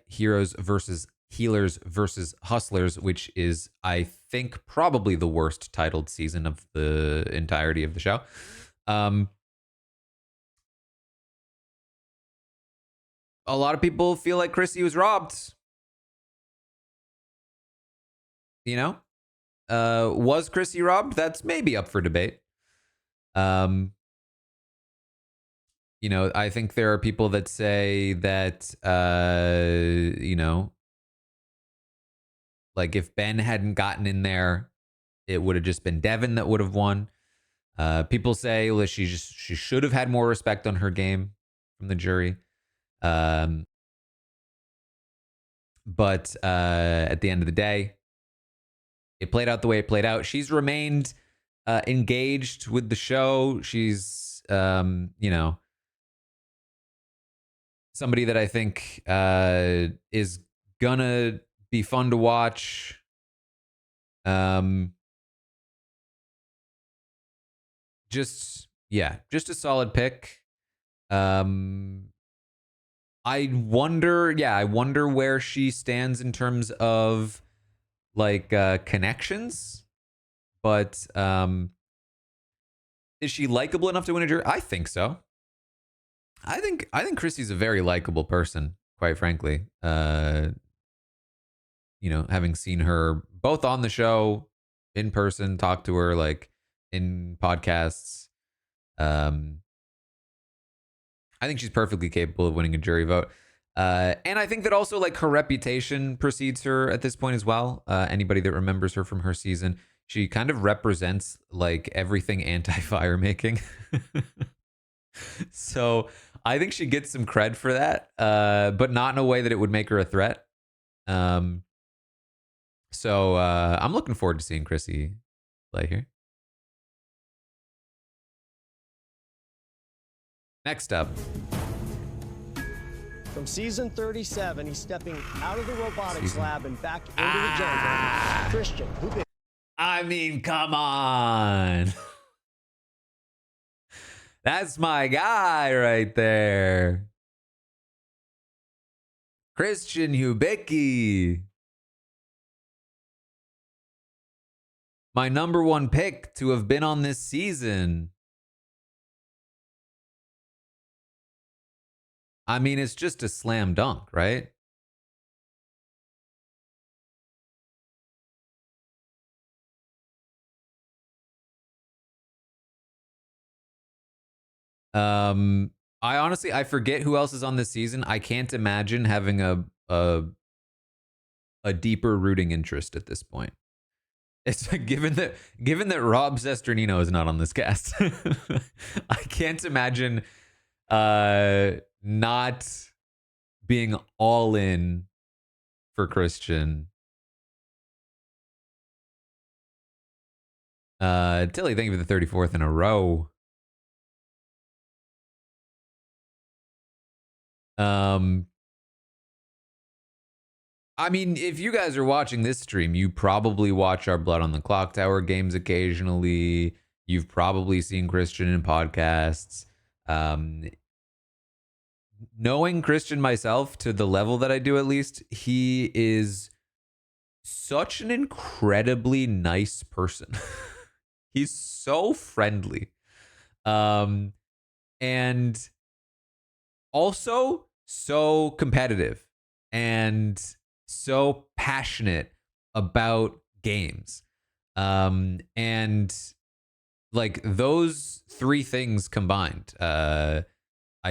Speaker 1: Heroes versus Healers versus Hustlers, which is, I think, probably the worst titled season of the entirety of the show. A lot of people feel like Chrissy was robbed. You know? Was Chrissy robbed? That's maybe up for debate. You know, I think there are people that say that, you know, like if Ben hadn't gotten in there, it would have just been Devin that would have won. People say, well, she should have had more respect on her game from the jury. But at the end of the day, it played out the way it played out. She's remained engaged with the show. She's, you know, somebody that I think is gonna be fun to watch. Just a solid pick. I wonder where she stands in terms of like connections. But is she likable enough to win a jury? I think so. I think Chrissy's a very likable person, quite frankly. You know, having seen her both on the show, in person, talk to her like in podcasts. I think she's perfectly capable of winning a jury vote. And I think that also like her reputation precedes her at this point as well. Anybody that remembers her from her season, she kind of represents like everything anti-fire making. So I think she gets some cred for that, but not in a way that it would make her a threat. So I'm looking forward to seeing Chrissy play here. Next up.
Speaker 2: From season 37, he's stepping out of the robotics lab and back into the jungle. Christian, who
Speaker 1: I mean, come on. That's my guy right there. Christian Hubicki. My number one pick to have been on this season. I mean, it's just a slam dunk, right? Um, I forget who else is on this season. I can't imagine having a deeper rooting interest at this point. It's like given that Rob Sesternino is not on this cast, I can't imagine not being all in for Christian. Tilly, thank you for the 34th in a row. I mean, if you guys are watching this stream, you probably watch our Blood on the Clock Tower games occasionally. You've probably seen Christian in podcasts. Knowing Christian myself to the level that I do, at least, he is such an incredibly nice person. He's so friendly. And also so competitive and so passionate about games. And like those three things combined, I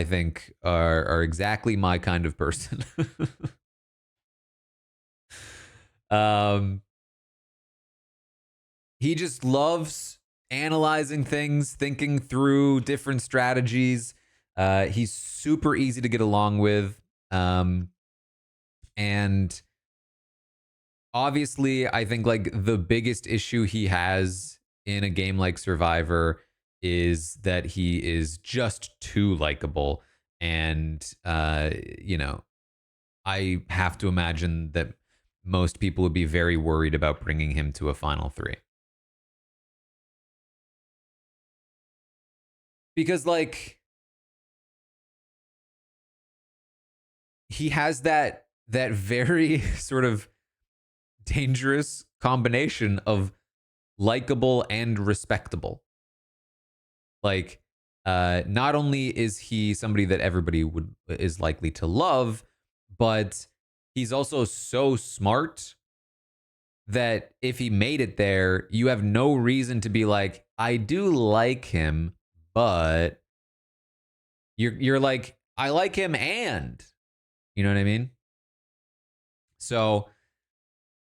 Speaker 1: think are exactly my kind of person. He just loves analyzing things, thinking through different strategies. He's super easy to get along with. And obviously, I think like the biggest issue he has in a game like Survivor is that he is just too likable. And, I have to imagine that most people would be very worried about bringing him to a final three. Because, like, he has that very sort of dangerous combination of likable and respectable. Like, not only is he somebody that everybody is likely to love, but he's also so smart that if he made it there, you have no reason to be like, I do like him, but you're like, I like him, and you know what I mean? So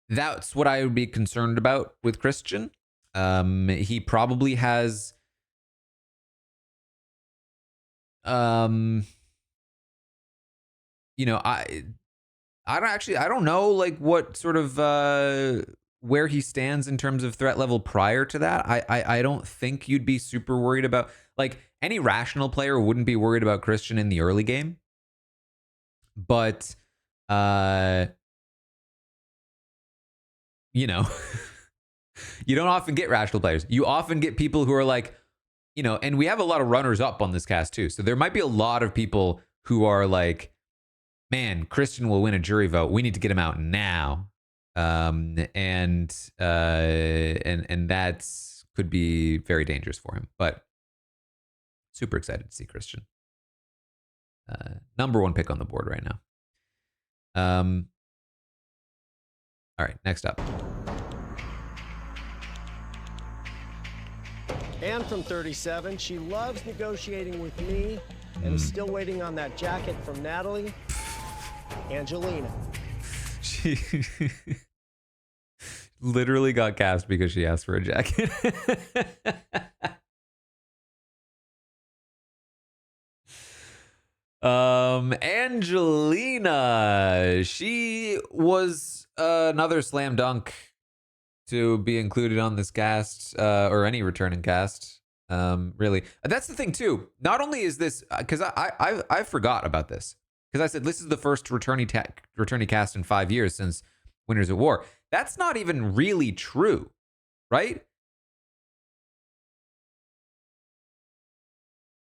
Speaker 1: that's what I would be concerned about with Christian. He probably has I don't know like what sort of where he stands in terms of threat level prior to that. I don't think you'd be super worried about, like, any rational player wouldn't be worried about Christian in the early game. But you don't often get rational players. You often get people who are like, and we have a lot of runners up on this cast too. So there might be a lot of people who are like, man, Christian will win a jury vote. We need to get him out now. And that's could be very dangerous for him. But super excited to see Christian. Number one pick on the board right now. All right, next up.
Speaker 2: And from 37, she loves negotiating with me and is still waiting on that jacket from Natalie. Angelina.
Speaker 1: She literally got cast because she asked for a jacket. Angelina. She was another slam dunk to be included on this cast, or any returning cast. Really, that's the thing too. Not only is this because I forgot about this because I said this is the first returning cast in 5 years since Winners at War. That's not even really true, right?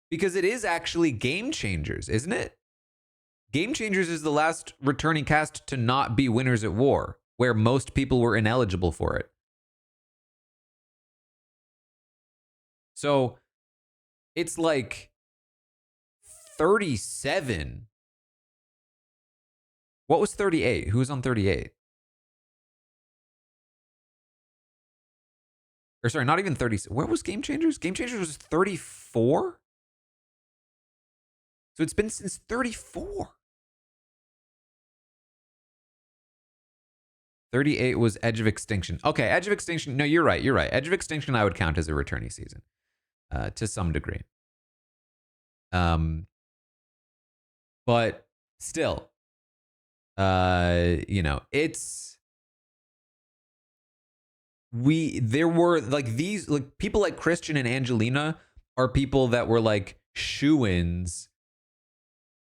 Speaker 1: Because it is actually Game Changers, isn't it? Game Changers is the last returning cast to not be Winners at War, where most people were ineligible for it. So it's like 37. What was 38? Who was on 38? Or sorry, not even 30. Where was Game Changers? Game Changers was 34? So it's been since 34. 38 was Edge of Extinction. Okay, Edge of Extinction. No, you're right. You're right. Edge of Extinction I would count as a returning season to some degree. But still, it's there were like these like people like Christian and Angelina are people that were like shoo-ins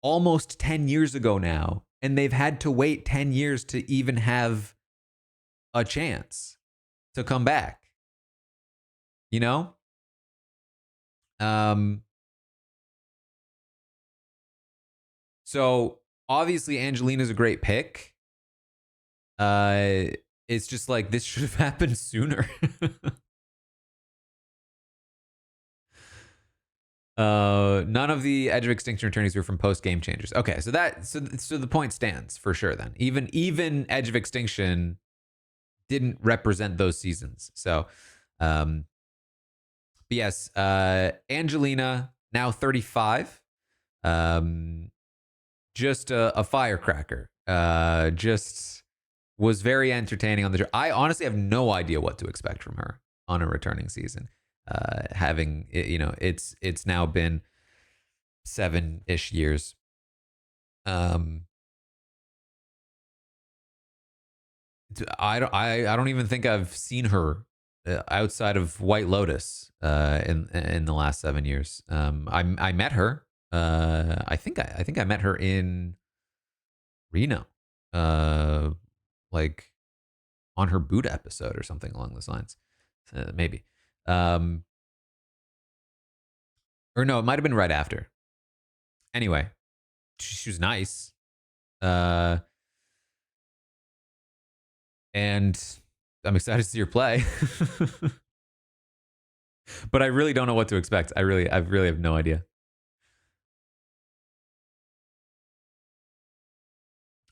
Speaker 1: almost 10 years ago now, and they've had to wait 10 years to even have a chance to come back. You know? So obviously Angelina's a great pick. It's just like this should have happened sooner. None of the Edge of Extinction returnees were from post Game Changers. Okay, so the point stands for sure. Then even Edge of Extinction didn't represent those seasons. So, but yes, Angelina now 35. Just a firecracker. Just was very entertaining on the show. I honestly have no idea what to expect from her on a returning season. Having it's now been 7-ish years. I don't even think I've seen her outside of White Lotus in the last 7 years. I met her. I think I met her in Reno, like on her Buddha episode or something along those lines. Maybe. Or no, it might have been right after. Anyway, she was nice. And I'm excited to see her play. But I really don't know what to expect. I really have no idea.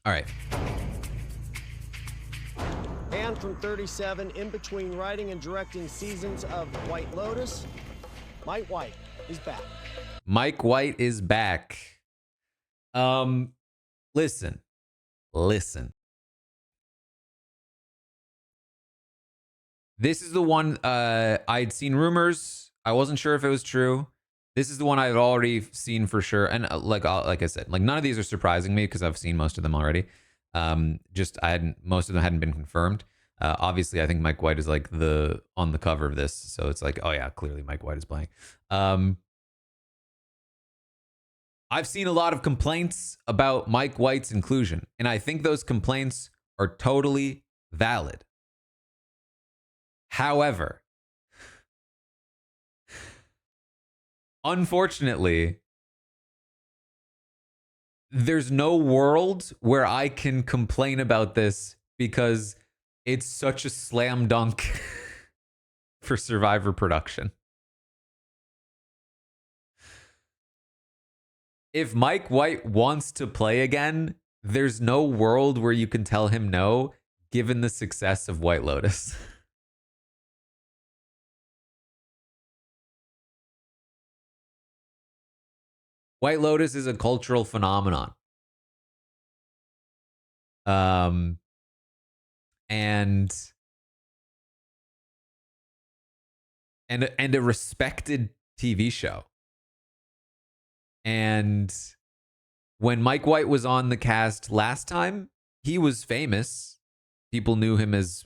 Speaker 1: All right.
Speaker 2: And from 37, in between writing and directing seasons of White Lotus, Mike White is back.
Speaker 1: Mike White is back. Listen. This is the one I'd seen rumors. I wasn't sure if it was true. This is the one I've already seen for sure. And like I said, like none of these are surprising me because I've seen most of them already. Most of them hadn't been confirmed. Obviously, I think Mike White is like on the cover of this, so it's like, oh yeah, clearly Mike White is playing. I've seen a lot of complaints about Mike White's inclusion, and I think those complaints are totally valid. However, unfortunately, there's no world where I can complain about this because it's such a slam dunk for Survivor production. If Mike White wants to play again, there's no world where you can tell him no, given the success of White Lotus. White Lotus is a cultural phenomenon. And a respected TV show. And when Mike White was on the cast last time, he was famous. People knew him as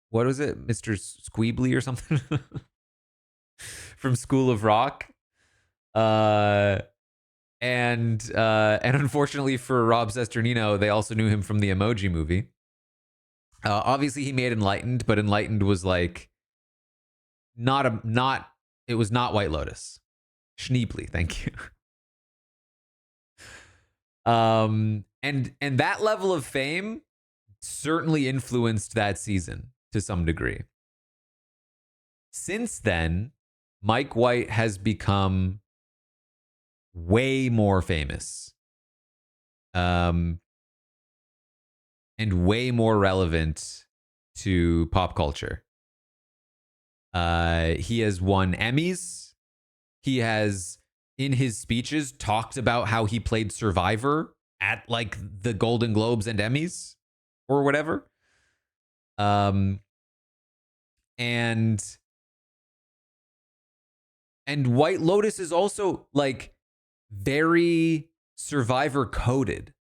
Speaker 1: what was it? Mr. Squeebly or something from School of Rock. And unfortunately for Rob Sesternino, they also knew him from the Emoji Movie. Obviously he made Enlightened, but Enlightened was like it was not White Lotus. Schneebly, thank you. And that level of fame certainly influenced that season to some degree. Since then, Mike White has become way more famous, and way more relevant to pop culture. He has won Emmys. He has, in his speeches, talked about how he played Survivor at like the Golden Globes and Emmys or whatever. And White Lotus is also like very Survivor coded.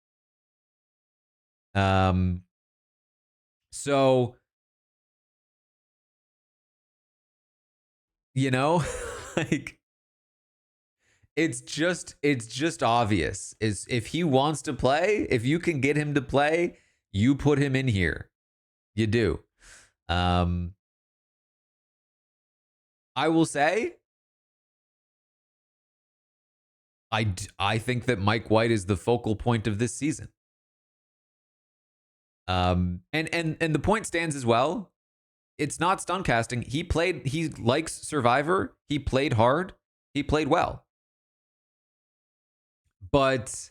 Speaker 1: So, you know, like it's just obvious. Is if he wants to play, if you can get him to play, you put him in here. You do. I will say, I think that Mike White is the focal point of this season. And the point stands as well. It's not stunt casting. He likes Survivor. He played hard. He played well. But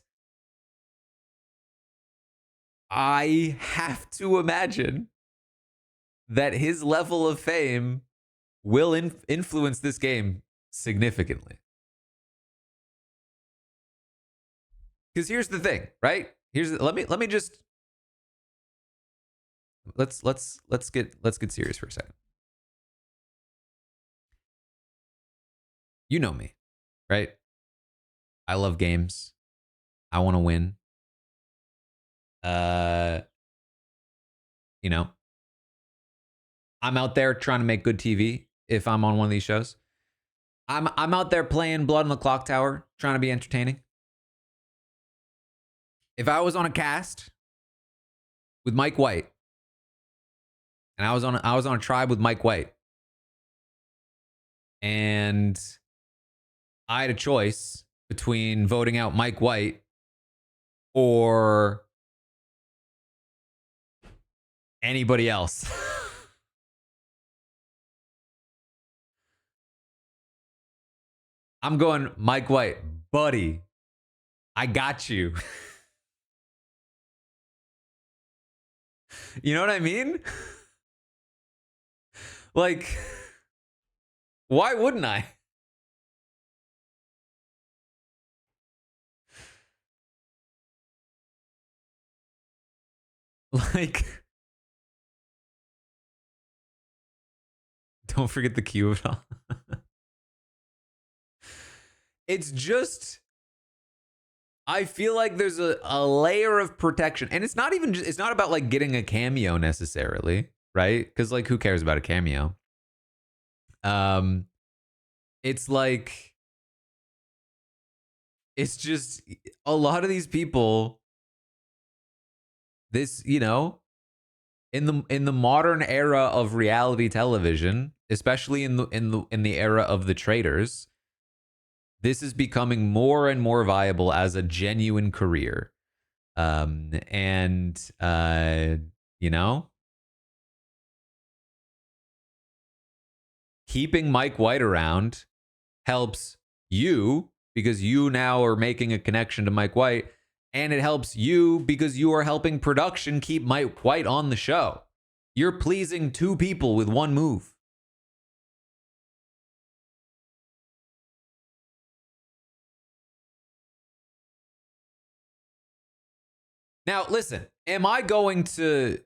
Speaker 1: I have to imagine that his level of fame will influence this game significantly. Because here's the thing, right? Let me just let's get serious for a second. You know me, right? I love games. I want to win. You know, I'm out there trying to make good TV if I'm on one of these shows. I'm out there playing Blood on the Clock Tower, trying to be entertaining. If I was on a cast with Mike White, and I was on a tribe with Mike White, and I had a choice between voting out Mike White or anybody else. I'm going Mike White, buddy. I got you. You know what I mean? Like, why wouldn't I? Like, don't forget the cue of it all. It's just, I feel like there's a layer of protection. And it's not even, it's not about like getting a cameo necessarily, right? Because like, who cares about a cameo? It's like, it's just a lot of these people, this, you know, in the modern era of reality television, especially in the era of the traders, this is becoming more and more viable as a genuine career. And you know, keeping Mike White around helps you because you now are making a connection to Mike White, and it helps you because you are helping production keep Mike White on the show. You're pleasing two people with one move. Now, listen, am I going to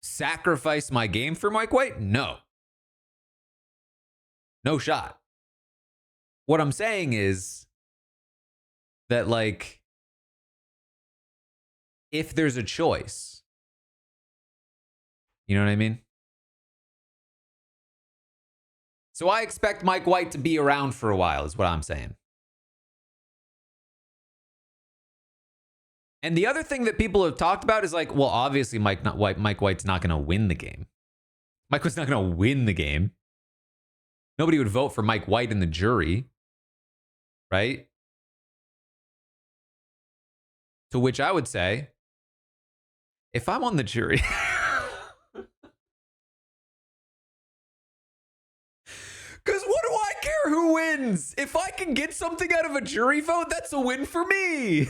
Speaker 1: sacrifice my game for Mike White? No. No shot. What I'm saying is that, like, if there's a choice, you know what I mean? So I expect Mike White to be around for a while, is what I'm saying. And the other thing that people have talked about is like, well, obviously Mike White's not going to win the game. Mike White's not going to win the game. Nobody would vote for Mike White in the jury, right? To which I would say, if I'm on the jury, wins. If I can get something out of a jury vote, that's a win for me.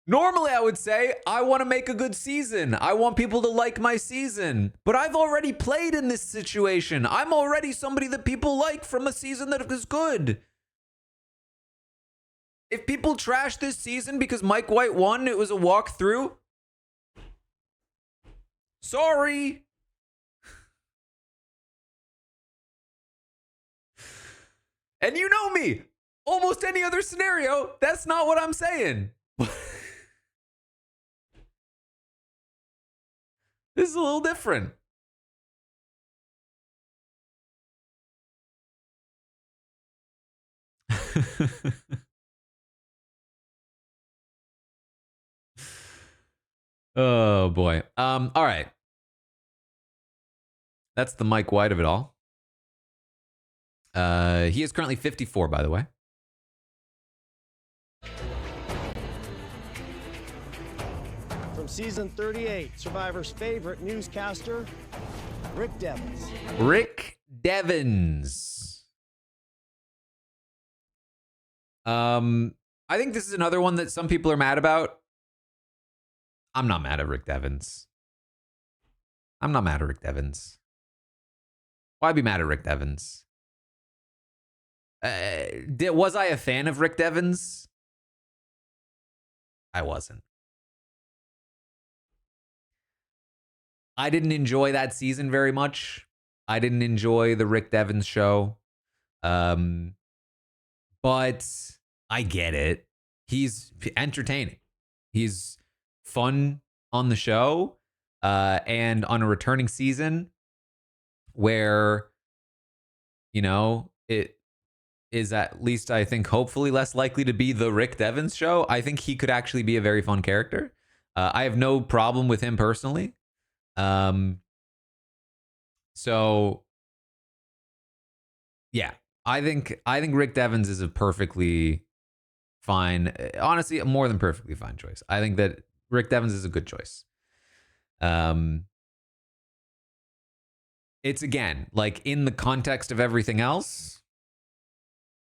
Speaker 1: Normally, I would say, I want to make a good season. I want people to like my season. But I've already played in this situation. I'm already somebody that people like from a season that is good. If people trash this season because Mike White won, it was a walkthrough. Sorry. And you know me. Almost any other scenario, that's not what I'm saying. This is a little different. Oh boy. All right. That's the Mike White of it all. He is currently 54, by the way.
Speaker 2: From season 38, Survivor's favorite newscaster, Rick Devens.
Speaker 1: Rick Devens. I think this is another one that some people are mad about. I'm not mad at Rick Devens. I'm not mad at Rick Devens. Why be mad at Rick Devens? Was I a fan of Rick Devens? I wasn't. I didn't enjoy that season very much. I didn't enjoy the Rick Devens show. But I get it. He's entertaining. He's fun on the show. And on a returning season where, you know, it is at least, I think, hopefully less likely to be the Rick Devens show. I think he could actually be a very fun character. I have no problem with him personally. So yeah, I think Rick Devens is a perfectly fine, honestly, a more than perfectly fine choice. I think that Rick Devens is a good choice. It's again, like in the context of everything else,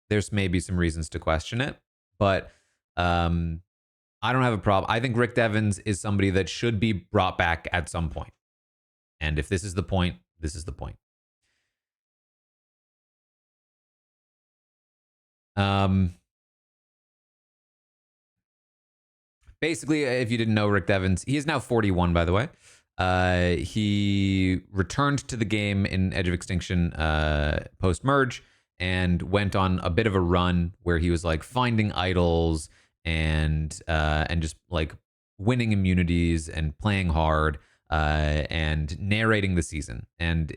Speaker 1: there's maybe some reasons to question it, but I don't have a problem. I think Rick Devens is somebody that should be brought back at some point. And if this is the point, this is the point. Basically, if you didn't know Rick Devens, he is now 41, by the way. He returned to the game in Edge of Extinction post-merge and went on a bit of a run where he was like finding idols and just like winning immunities and playing hard and narrating the season. And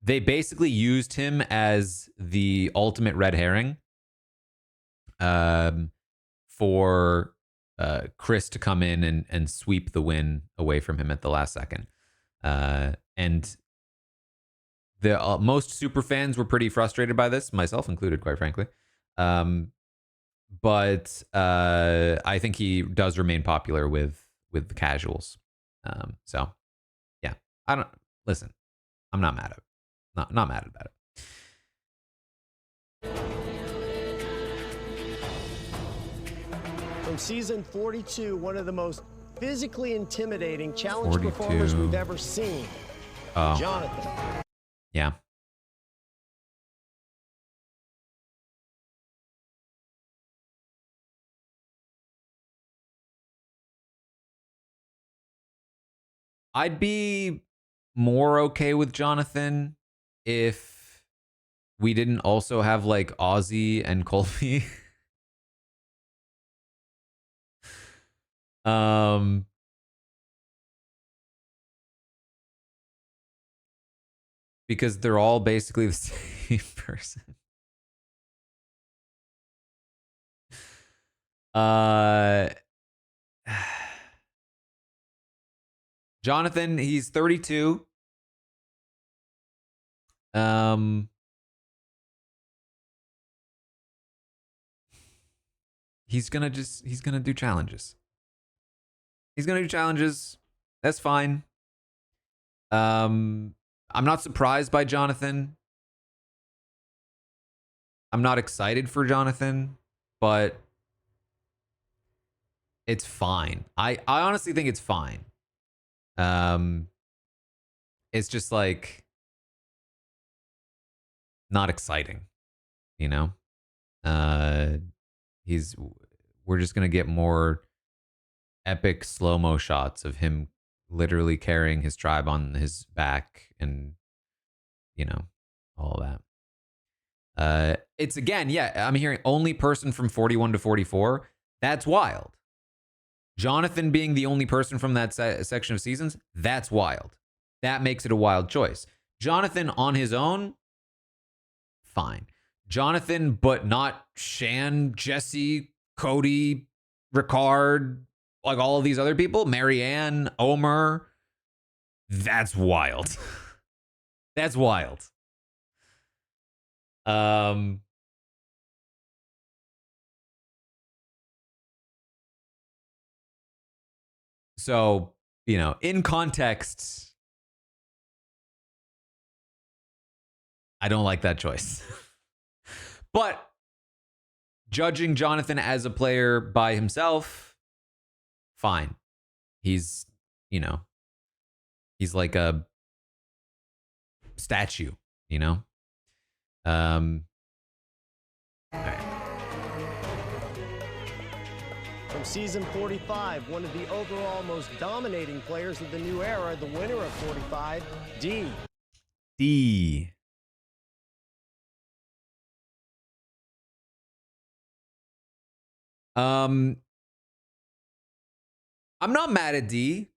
Speaker 1: they basically used him as the ultimate red herring for Chris to come in and sweep the win away from him at the last second. And the most super fans were pretty frustrated by this, myself included, quite frankly. But I think he does remain popular with the casuals. So yeah, listen. I'm not mad at it. Not mad about it.
Speaker 2: From season 42, one of the most physically intimidating challenge
Speaker 1: 42.
Speaker 2: performers we've ever seen, Jonathan.
Speaker 1: Yeah. I'd be more okay with Jonathan if we didn't also have like Ozzy and Colby. Because they're all basically the same person. Jonathan, he's 32. He's gonna do challenges. He's gonna do challenges. That's fine. I'm not surprised by Jonathan. I'm not excited for Jonathan, but it's fine. I honestly think it's fine. It's just like not exciting, you know? Uh he's we're just gonna get more epic slow-mo shots of him literally carrying his tribe on his back and all that. It's again, yeah, I'm hearing only person from 41 to 44. That's wild. Jonathan being the only person from that section of seasons, that's wild. That makes it a wild choice. Jonathan on his own, fine. Jonathan, but not Shan, Jesse, Cody, Ricard, like all of these other people, Marianne, Omer, that's wild. That's wild. So, in context, I don't like that choice. But judging Jonathan as a player by himself, fine. He's, he's like a statue, All right.
Speaker 2: From season 45, one of the overall most dominating players of the new era, the winner of 45, D.
Speaker 1: D. I'm not mad at D.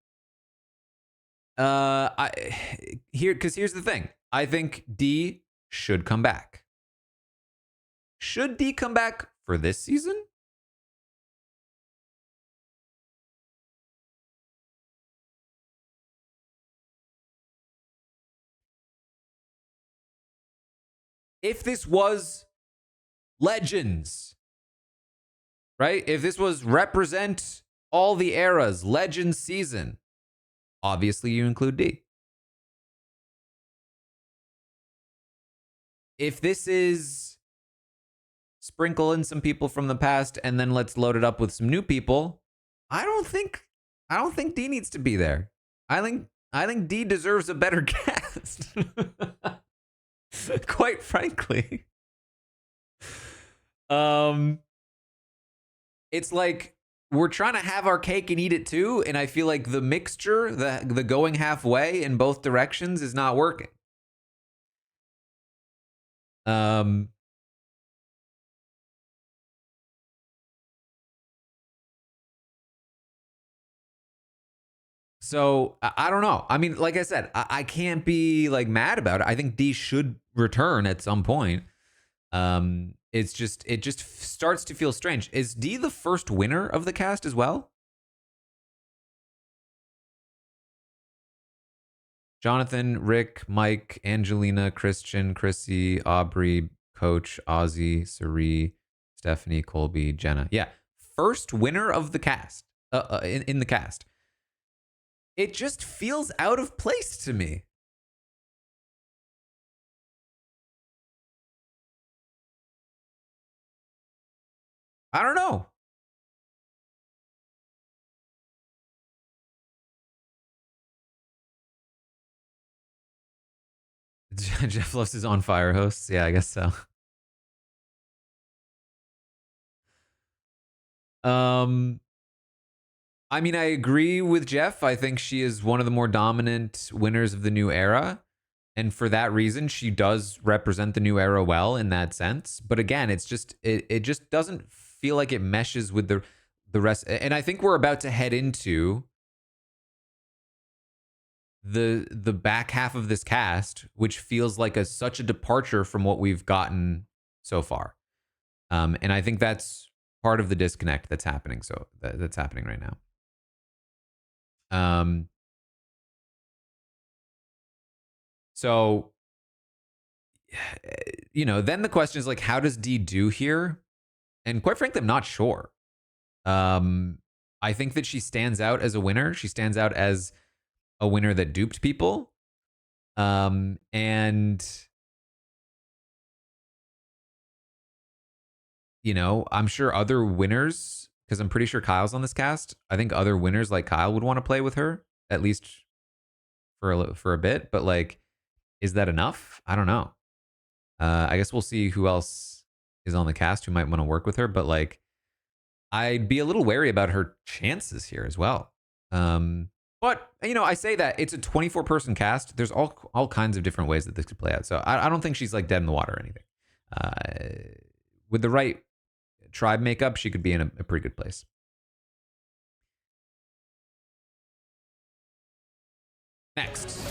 Speaker 1: Here's the thing. I think D should come back. Should D come back for this season? If this was Legends, right? If this was represent all the eras, Legends season, obviously you include D. If this is sprinkle in some people from the past and then let's load it up with some new people, I don't think D needs to be there. I think D deserves a better cast. Quite frankly. It's like we're trying to have our cake and eat it too, and I feel like the mixture, the going halfway in both directions is not working. So I don't know. I mean, like I said, I can't be like mad about it. I think D should return at some point. It just starts to feel strange. Is D the first winner of the cast as well? Jonathan, Rick, Mike, Angelina, Christian, Chrissy, Aubrey, Coach, Ozzy, Sari, Stephanie, Colby, Jenna. Yeah, first winner of the cast. In the cast. It just feels out of place to me. I don't know. Jeff loves his on fire hosts. Yeah, I guess so. I mean, I agree with Jeff. I think she is one of the more dominant winners of the new era. And for that reason, she does represent the new era well in that sense. But again, it just doesn't feel like it meshes with the rest. And I think we're about to head into the back half of this cast, which feels like such a departure from what we've gotten so far. And I think that's part of the disconnect that's happening. So that's happening right now. So, then the question is like, how does D do here? And quite frankly, I'm not sure. I think that she stands out as a winner. She stands out as a winner that duped people. And you know, I'm sure other winners, because I'm pretty sure Kyle's on this cast. I think other winners like Kyle would want to play with her, at least for a bit. But like, is that enough? I don't know. I guess we'll see who else is on the cast who might want to work with her. But like, I'd be a little wary about her chances here as well. But you know, I say that it's a 24-person cast. There's all kinds of different ways that this could play out. So I don't think she's like dead in the water or anything. With the right tribe makeup, she could be in a pretty good place. Next.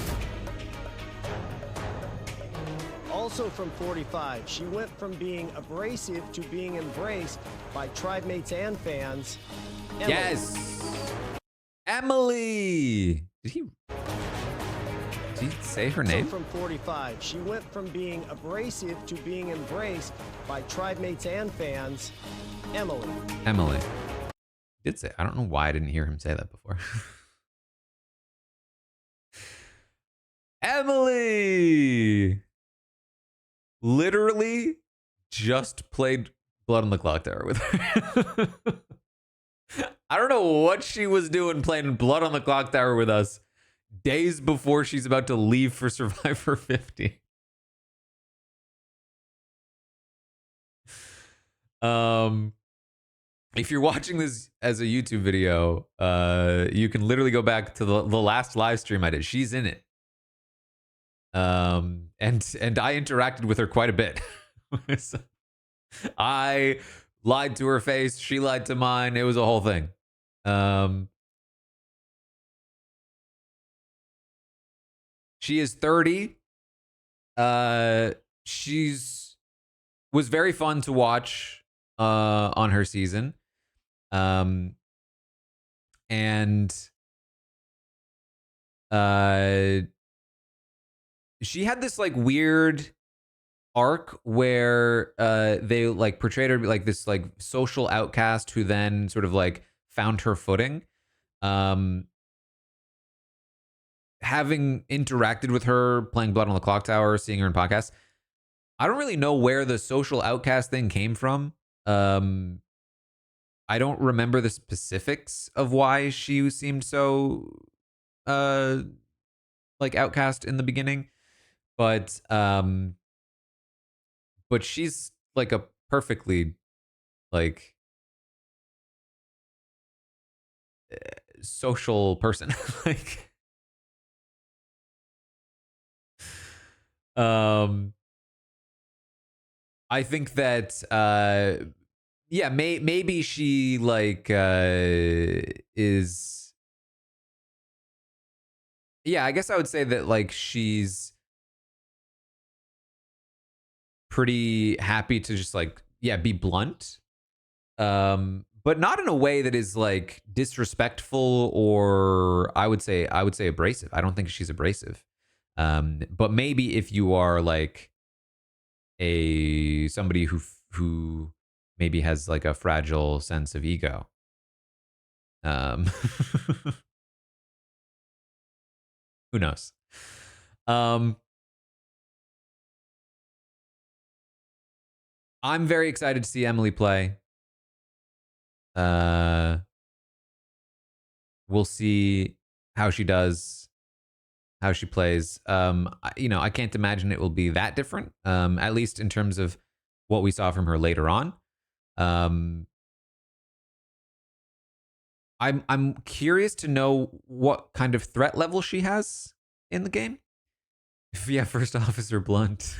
Speaker 2: Also from 45, she went from being abrasive to being embraced by tribe mates and fans. Emily.
Speaker 1: Yes. Emily. Did he say her name?
Speaker 2: Also from 45, she went from being abrasive to being embraced by tribe mates and fans. Emily.
Speaker 1: Emily. He did say. I don't know why I didn't hear him say that before. Emily. Literally just played Blood on the Clock Tower with her. I don't know what she was doing playing Blood on the Clock Tower with us days before she's about to leave for Survivor 50. If you're watching this as a YouTube video, you can literally go back to the last live stream I did. She's in it. And I interacted with her quite a bit. So I lied to her face, she lied to mine. It was a whole thing. She is 30. She's was very fun to watch on her season. And she had this like weird arc where they like portrayed her like this like social outcast who then sort of like found her footing. Having interacted with her playing Blood on the Clock Tower, seeing her in podcasts, I don't really know where the social outcast thing came from. I don't remember the specifics of why she seemed so like outcast in the beginning. But she's like a perfectly like social person. Like I think that yeah, maybe she like is, yeah, I guess I would say that like she's pretty happy to just like, yeah, be blunt. But not in a way that is like disrespectful or I would say abrasive. I don't think she's abrasive. But maybe if you are like somebody who maybe has like a fragile sense of ego. Who knows? I'm very excited to see Emily play. We'll see how she does, how she plays. You know, I can't imagine it will be that different. At least in terms of what we saw from her later on. I'm curious to know what kind of threat level she has in the game. Yeah, First Officer Blunt.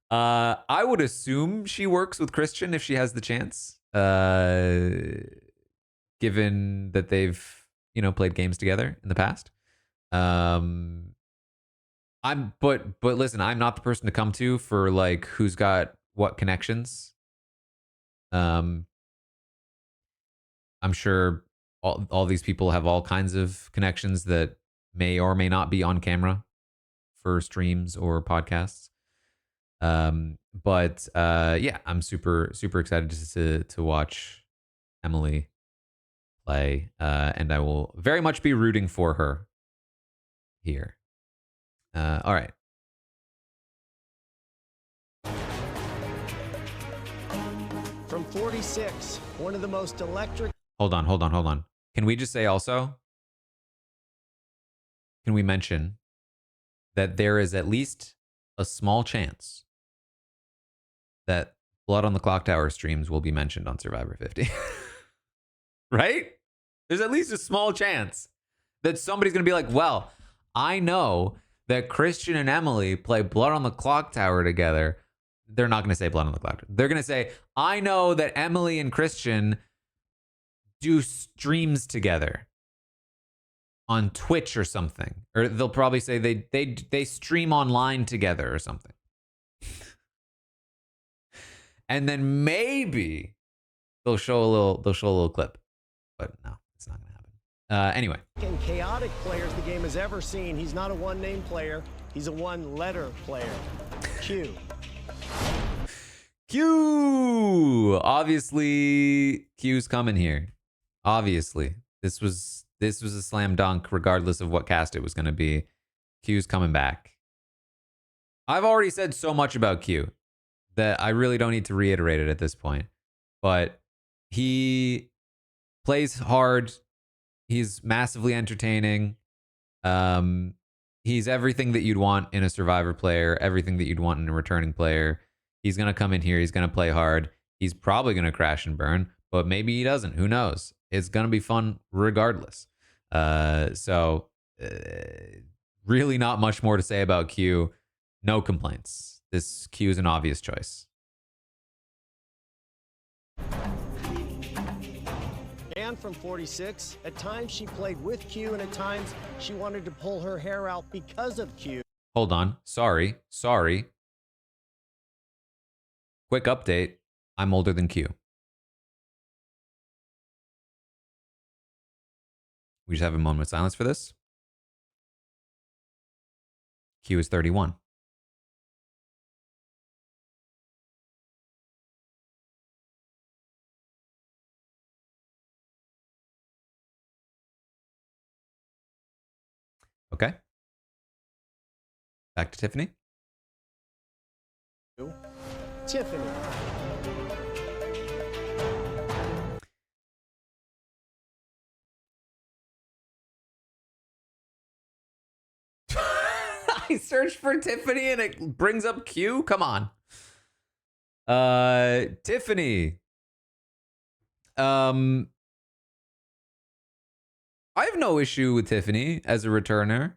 Speaker 1: I would assume she works with Christian if she has the chance. Given that they've, you know, played games together in the past. But listen, I'm not the person to come to for like who's got what connections. I'm sure all these people have all kinds of connections that may or may not be on camera for streams or podcasts. But yeah, I'm super excited to watch Emily play, and I will very much be rooting for her here. All right.
Speaker 2: From 46, one of the most electric.
Speaker 1: Hold on. Can we just say also? Can we mention that there is at least a small chance that Blood on the Clock Tower streams will be mentioned on Survivor 50? Right? There's at least a small chance that somebody's going to be like, well, I know that Christian and Emily play Blood on the Clock Tower together. They're not going to say Blood on the Clock Tower. They're going to say, I know that Emily and Christian do streams together on Twitch or something. Or they'll probably say they stream online together or something. And then maybe they'll show a little clip. But no, it's not going to happen. Anyway.
Speaker 2: And chaotic players the game has ever seen. He's not a one-name player. He's a one-letter player. Q.
Speaker 1: Q. Obviously, Q's coming here. Obviously, this was a slam dunk, regardless of what cast it was going to be. Q's coming back. I've already said so much about Q that I really don't need to reiterate it at this point. But he plays hard. He's massively entertaining. He's everything that you'd want in a Survivor player, everything that you'd want in a returning player. He's going to come in here. He's going to play hard. He's probably going to crash and burn, but maybe he doesn't. Who knows? It's going to be fun regardless. So really not much more to say about Q. No complaints. This Q is an obvious choice.
Speaker 2: And from 46, at times she played with Q, and at times she wanted to pull her hair out because of Q.
Speaker 1: Hold on. Sorry. Quick update. I'm older than Q. We just have a moment of silence for this. Q is 31. Okay. Back to Tiffany.
Speaker 2: Tiffany.
Speaker 1: I searched for Tiffany and it brings up Q. Come on. Tiffany. I have no issue with Tiffany as a returner.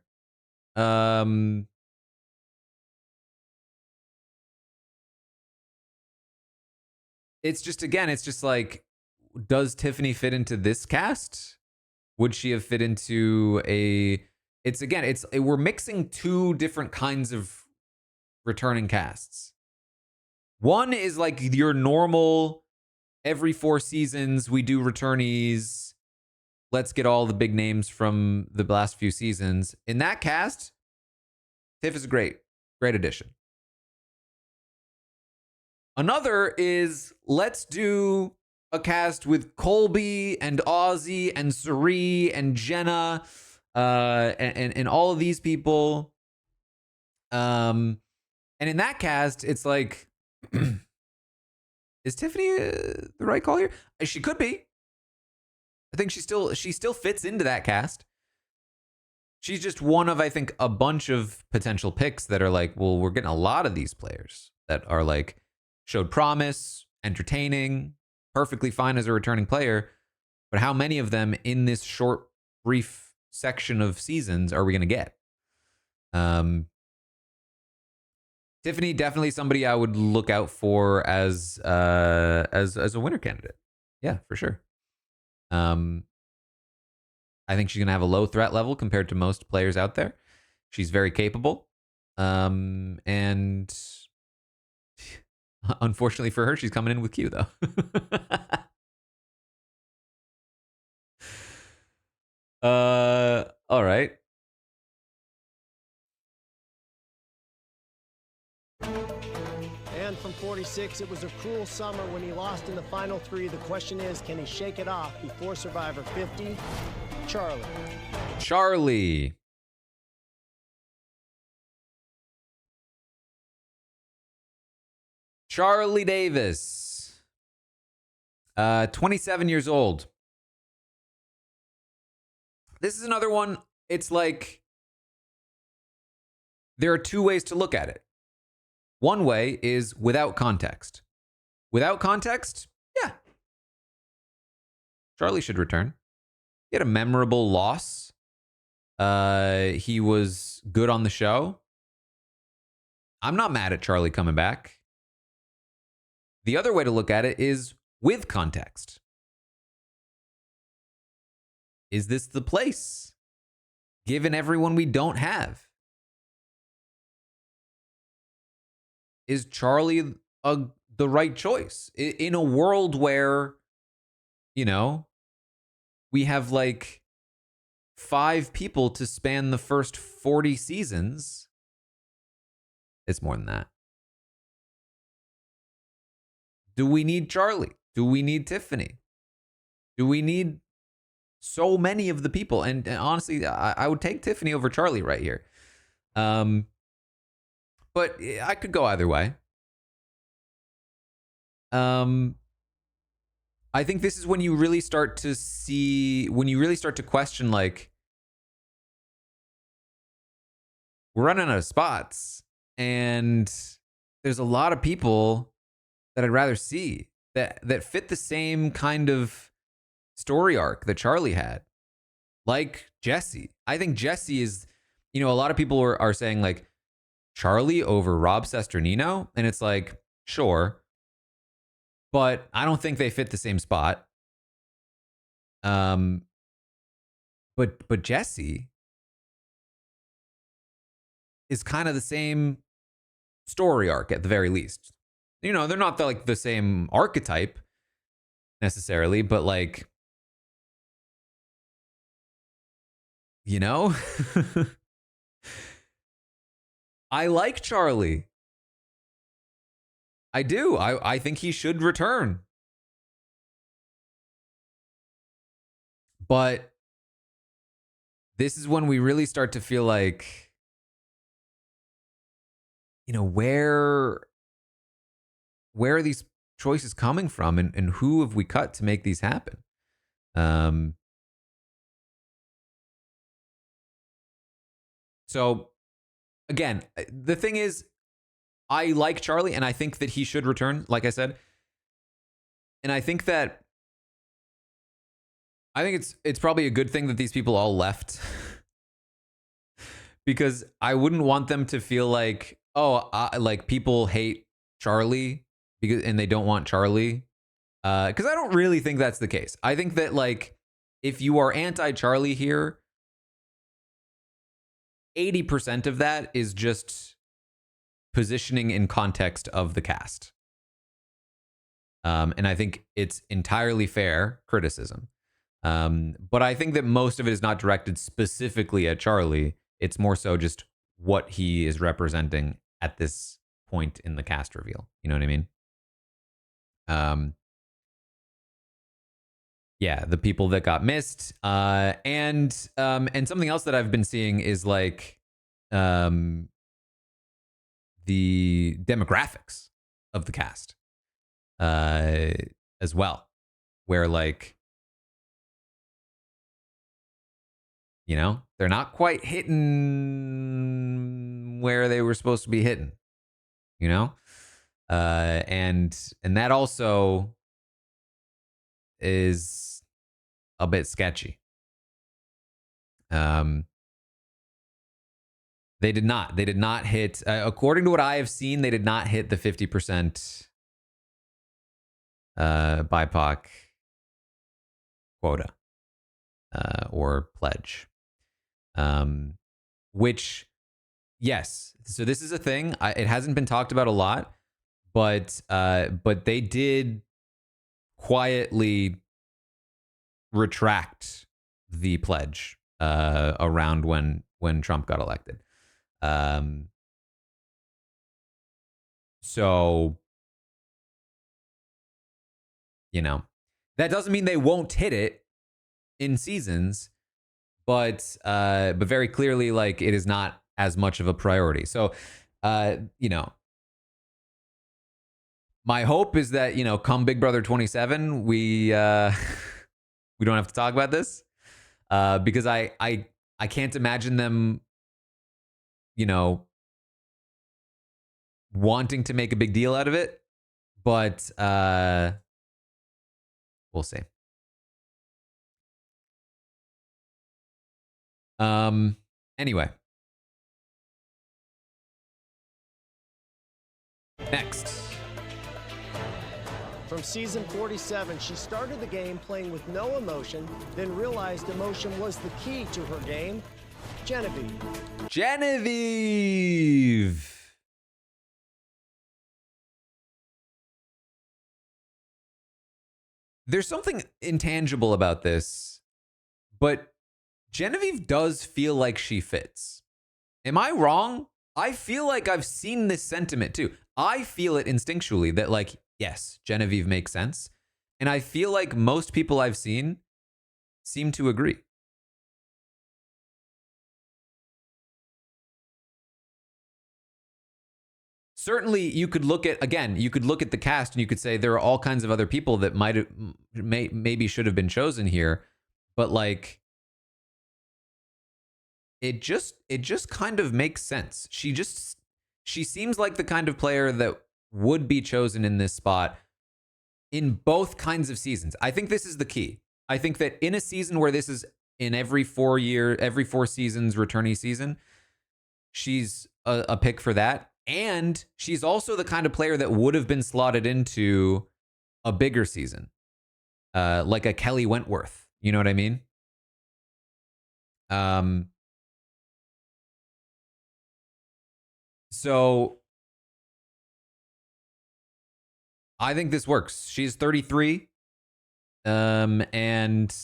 Speaker 1: It's just like, does Tiffany fit into this cast? Would she have fit into a... we're mixing two different kinds of returning casts. One is like your normal, every 4 seasons we do returnees. Let's get all the big names from the last few seasons. In that cast, Tiff is a great addition. Another is, let's do a cast with Colby and Ozzy and Suri and Jenna and all of these people. And in that cast, it's like, is Tiffany the right call here? She could be. I think she still fits into that cast. She's just one of, I think, a bunch of potential picks that are like, well, we're getting a lot of these players that are like, showed promise, entertaining, perfectly fine as a returning player. But how many of them in this short, brief section of seasons are we going to get? Tiffany, definitely somebody I would look out for as a winner candidate. Yeah, for sure. I think she's going to have a low threat level compared to most players out there. She's very capable. And unfortunately for her, she's coming in with Q, though. All right.
Speaker 2: 36, it was a cruel summer when he lost in the final three. The question is, can he shake it off before Survivor 50? Charlie.
Speaker 1: Charlie. Charlie Davis. 27 years old. This is another one. It's like there are two ways to look at it. One way is without context. Without context, yeah. Charlie should return. He had a memorable loss. He was good on the show. I'm not mad at Charlie coming back. The other way to look at it is with context. Is this the place, given everyone we don't have? Is Charlie the right choice? In a world where, you know, we have like 5 people to span the first 40 seasons. It's more than that. Do we need Charlie? Do we need Tiffany? Do we need so many of the people? And honestly, I would take Tiffany over Charlie right here. But I could go either way. I think this is when you really start to question, like, we're running out of spots, and there's a lot of people that I'd rather see that fit the same kind of story arc that Charlie had, like Jesse. I think Jesse is, a lot of people are saying like Charlie over Rob Sesternino, and it's like, sure, but I don't think they fit the same spot. But Jesse is kind of the same story arc at the very least. They're not the same archetype necessarily, but like, I like Charlie. I do. I think he should return. But this is when we really start to feel like, where are these choices coming from, and who have we cut to make these happen? So again, the thing is, I like Charlie, and I think that he should return, like I said. And I think it's probably a good thing that these people all left. Because I wouldn't want them to feel like, like people hate Charlie and they don't want Charlie. Because I don't really think that's the case. I think that, like, if you are anti-Charlie here, 80% of that is just positioning in context of the cast. And I think it's entirely fair criticism. But I think that most of it is not directed specifically at Charlie. It's more so just what he is representing at this point in the cast reveal. You know what I mean? Yeah, the people that got missed. And something else that I've been seeing is like the demographics of the cast as well, where like, they're not quite hitting where they were supposed to be hitting, and that also is a bit sketchy. They did not hit, according to what I have seen, they did not hit the 50% BIPOC quota or pledge. Which, yes, so this is a thing. It hasn't been talked about a lot, but they did quietly retract the pledge around when Trump got elected. So you know. That doesn't mean they won't hit it in seasons, but very clearly, like, it is not as much of a priority. So, you know, my hope is that, you know, come Big Brother 27, we we don't have to talk about this, because I can't imagine them, you know, wanting to make a big deal out of it, but we'll see. Anyway, next.
Speaker 2: From season 47, she started the game playing with no emotion, then realized emotion was the key to her game.
Speaker 1: Genevieve. There's something intangible about this, but Genevieve does feel like she fits. Am I wrong? I feel like I've seen this sentiment too. I feel it instinctually that, like, yes, Genevieve makes sense. And I feel like most people I've seen seem to agree. Certainly, you could look at, again, you could look at the cast and you could say there are all kinds of other people that maybe should have been chosen here. But, like, it just kind of makes sense. She seems like the kind of player that would be chosen in this spot in both kinds of seasons. I think this is the key. I think that in a season where this is in every 4 seasons returnee season, she's a pick for that. And she's also the kind of player that would have been slotted into a bigger season, like a Kelly Wentworth. You know what I mean? So I think this works. She's 33. And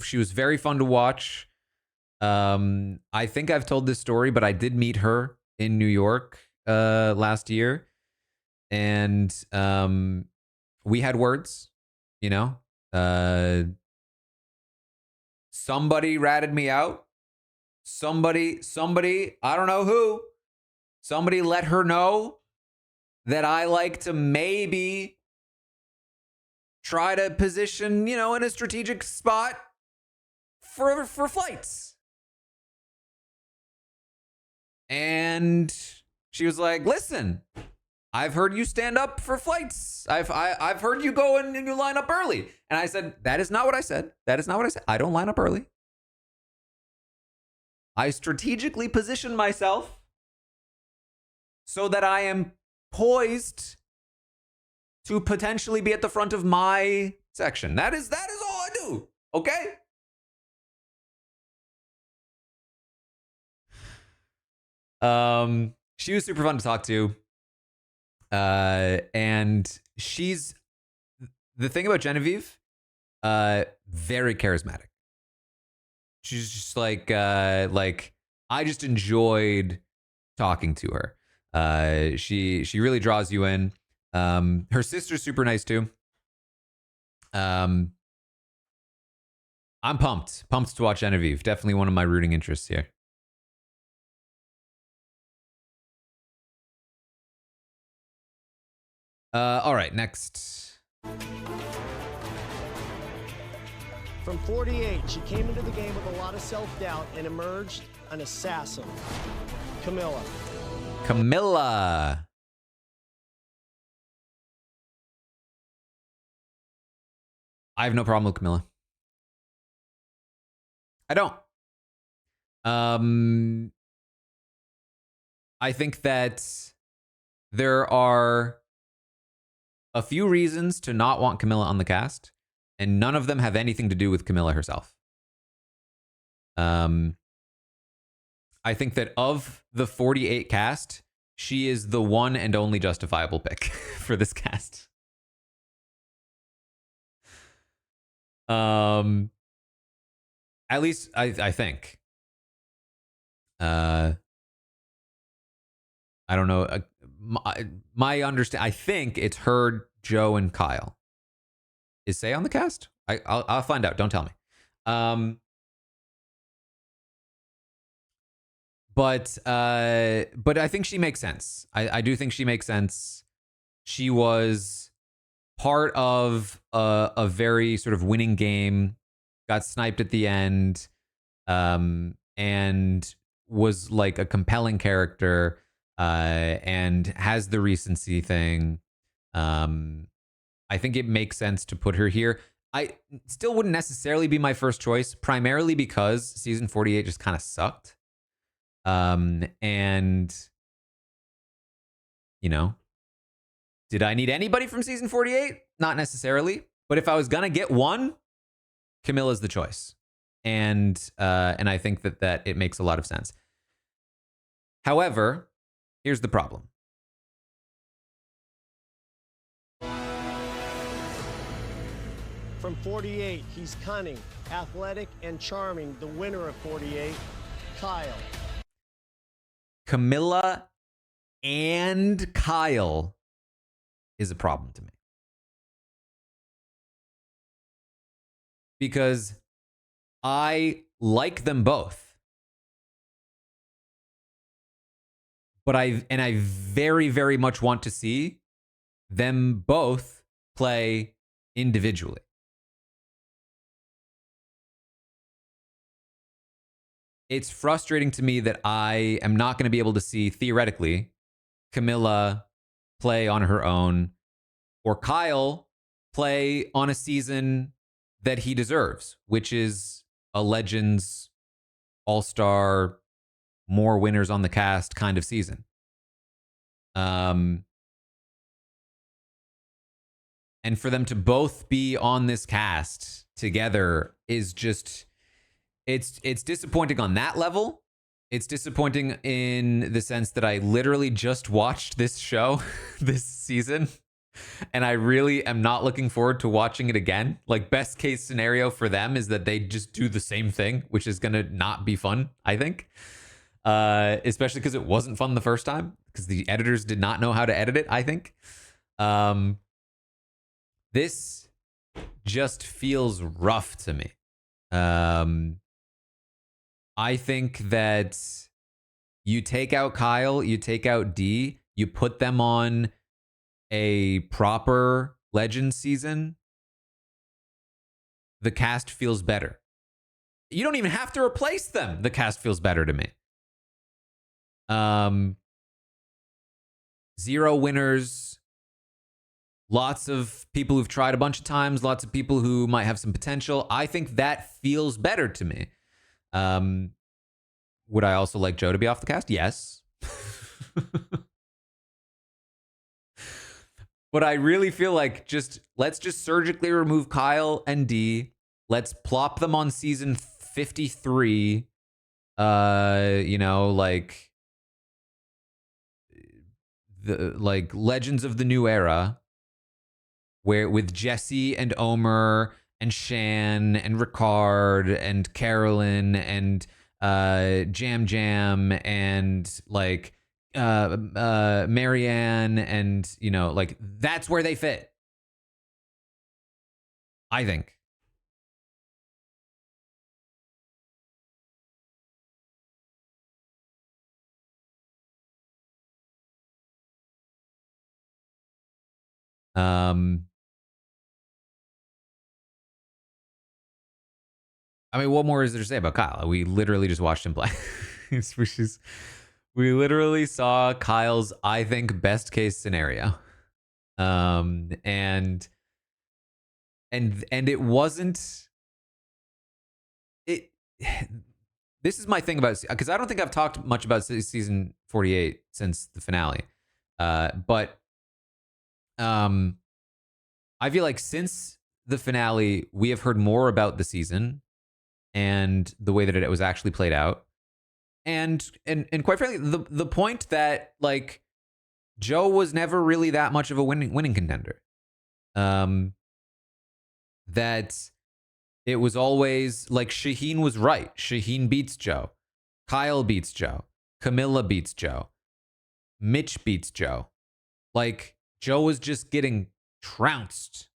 Speaker 1: she was very fun to watch. I think I've told this story, but I did meet her in New York last year. And we had words, you know. Somebody ratted me out. Somebody, I don't know who. Somebody let her know that I like to maybe try to position, you know, in a strategic spot for flights. And she was like, listen, I've heard you stand up for flights. I've heard you go and you line up early. And I said, that is not what I said. That is not what I said. I don't line up early. I strategically position myself so that I am poised to potentially be at the front of my section. That is all I do. Okay? She was super fun to talk to. And she's, the thing about Genevieve, very charismatic. She's just like I just enjoyed talking to her. She really draws you in. Her sister's super nice too. I'm pumped to watch Genevieve. Definitely one of my rooting interests here. All right, next.
Speaker 2: From 48, she came into the game with a lot of self-doubt and emerged an assassin. Camilla.
Speaker 1: I have no problem with Camilla. I don't. I think that there are a few reasons to not want Camilla on the cast, and none of them have anything to do with Camilla herself. I think that of the 48 cast, she is the one and only justifiable pick for this cast. At least I think. I don't know. My understand. I think it's her, Joe, and Kyle. Is Say on the cast? I'll find out. Don't tell me. But I think she makes sense. I do think she makes sense. She was part of a very sort of winning game, got sniped at the end, and was like a compelling character, and has the recency thing. I think it makes sense to put her here. I still wouldn't necessarily be my first choice, primarily because season 48 just kind of sucked. And you know, did I need anybody from season 48? Not necessarily. But if I was gonna get one, Camilla's the choice. And I think that it makes a lot of sense. However, here's the problem.
Speaker 2: From 48, he's cunning, athletic, and charming. The winner of 48, Kyle.
Speaker 1: Camilla and Kyle is a problem to me. Because I like them both. But I very, very much want to see them both play individually. It's frustrating to me that I am not going to be able to see, theoretically, Camilla play on her own or Kyle play on a season that he deserves, which is a Legends All-Star, more winners on the cast kind of season. And for them to both be on this cast together is just, it's disappointing on that level. It's disappointing in the sense that I literally just watched this show this season, and I really am not looking forward to watching it again. Like, best case scenario for them is that they just do the same thing, which is going to not be fun, I think. Especially because it wasn't fun the first time, because the editors did not know how to edit it, I think. This just feels rough to me. I think that you take out Kyle, you take out D, you put them on a proper Legends season, the cast feels better. You don't even have to replace them. The cast feels better to me. 0 winners, lots of people who've tried a bunch of times, lots of people who might have some potential. I think that feels better to me. Would I also like Joe to be off the cast? Yes. But I really feel like let's just surgically remove Kyle and D. Let's plop them on season 53. Like Legends of the New Era, where with Jesse and Omer and Shan and Ricard and Carolyn and Jam Jam and like Marianne, and like that's where they fit, I think. I mean, what more is there to say about Kyle? We literally just watched him play. We literally saw Kyle's, I think, best case scenario. And it wasn't it. This is my thing about, because I don't think I've talked much about season 48 since the finale. But I feel like since the finale, we have heard more about the season and the way that it was actually played out. And quite frankly, the point that like Joe was never really that much of a winning contender. That it was always like Shaheen was right. Shaheen beats Joe. Kyle beats Joe. Camilla beats Joe. Mitch beats Joe. Like, Joe was just getting trounced.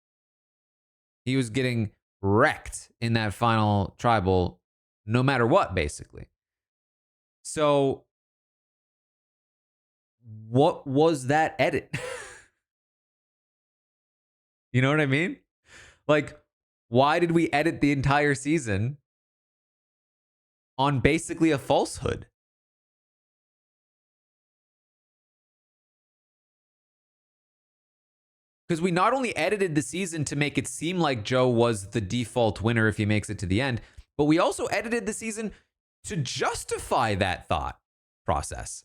Speaker 1: He was getting wrecked in that final tribal, no matter what, basically. So, what was that edit? You know what I mean? Like, why did we edit the entire season on basically a falsehood? Because we not only edited the season to make it seem like Joe was the default winner if he makes it to the end, but we also edited the season to justify that thought process.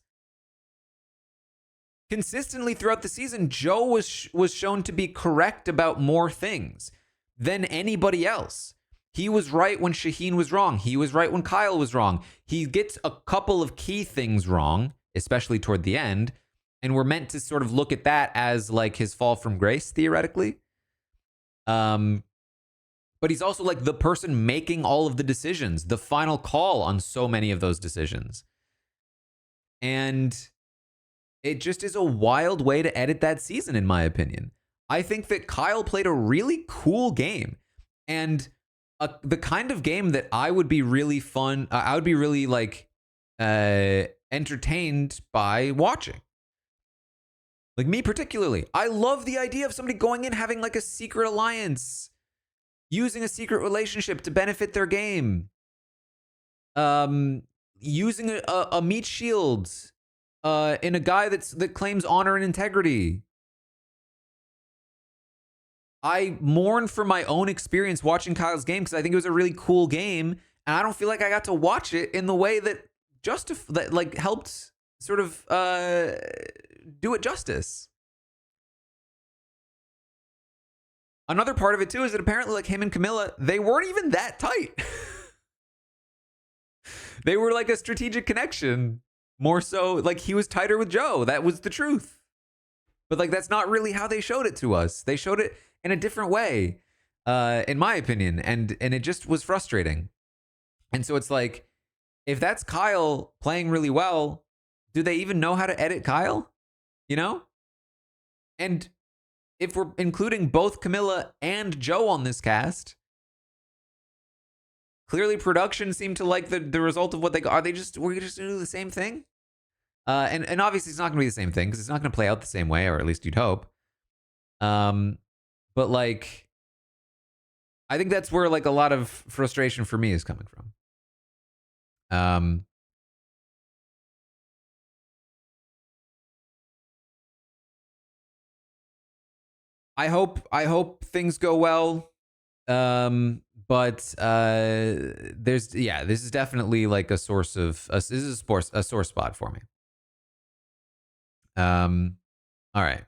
Speaker 1: Consistently throughout the season, Joe was shown to be correct about more things than anybody else. He was right when Shaheen was wrong. He was right when Kyle was wrong. He gets a couple of key things wrong, especially toward the end, and we're meant to sort of look at that as like his fall from grace, theoretically. But he's also like the person making all of the decisions, the final call on so many of those decisions. And it just is a wild way to edit that season, in my opinion. I think that Kyle played a really cool game, and the kind of game that I would be really fun. I would be really like entertained by watching. Like me particularly, I love the idea of somebody going in having like a secret alliance, using a secret relationship to benefit their game, using a meat shield in a guy that claims honor and integrity. I mourn for my own experience watching Kyle's game because I think it was a really cool game, and I don't feel like I got to watch it in the way that that like helped sort of do it justice. Another part of it too is that apparently like him and Camilla, they weren't even that tight. They were like a strategic connection, more so like he was tighter with Joe. That was the truth. But like that's not really how they showed it to us. They showed it in a different way, in my opinion, and it just was frustrating. And so it's like, if that's Kyle playing really well, do they even know how to edit Kyle? You know? And if we're including both Camilla and Joe on this cast, clearly production seemed to like the result of what they got. Are they just, we're just gonna do the same thing? And obviously it's not gonna be the same thing because it's not gonna play out the same way, or at least you'd hope. But like, I think that's where like a lot of frustration for me is coming from. I hope things go well. But this is definitely like a source of this is a sore spot for me. All right.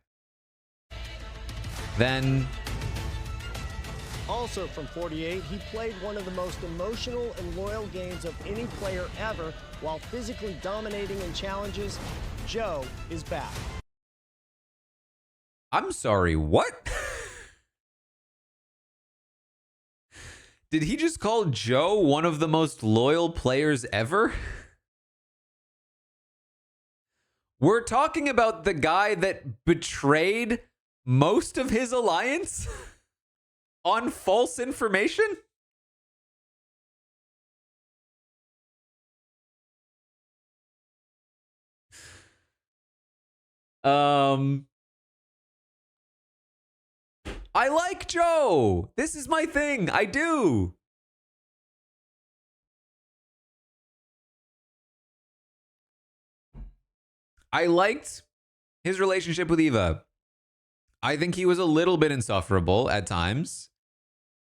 Speaker 1: Then,
Speaker 2: also from 48, he played one of the most emotional and loyal games of any player ever while physically dominating in challenges. Joe is back.
Speaker 1: I'm sorry, what? Did he just call Joe one of the most loyal players ever? We're talking about the guy that betrayed most of his alliance on false information? I like Joe. This is my thing. I do. I liked his relationship with Eva. I think he was a little bit insufferable at times,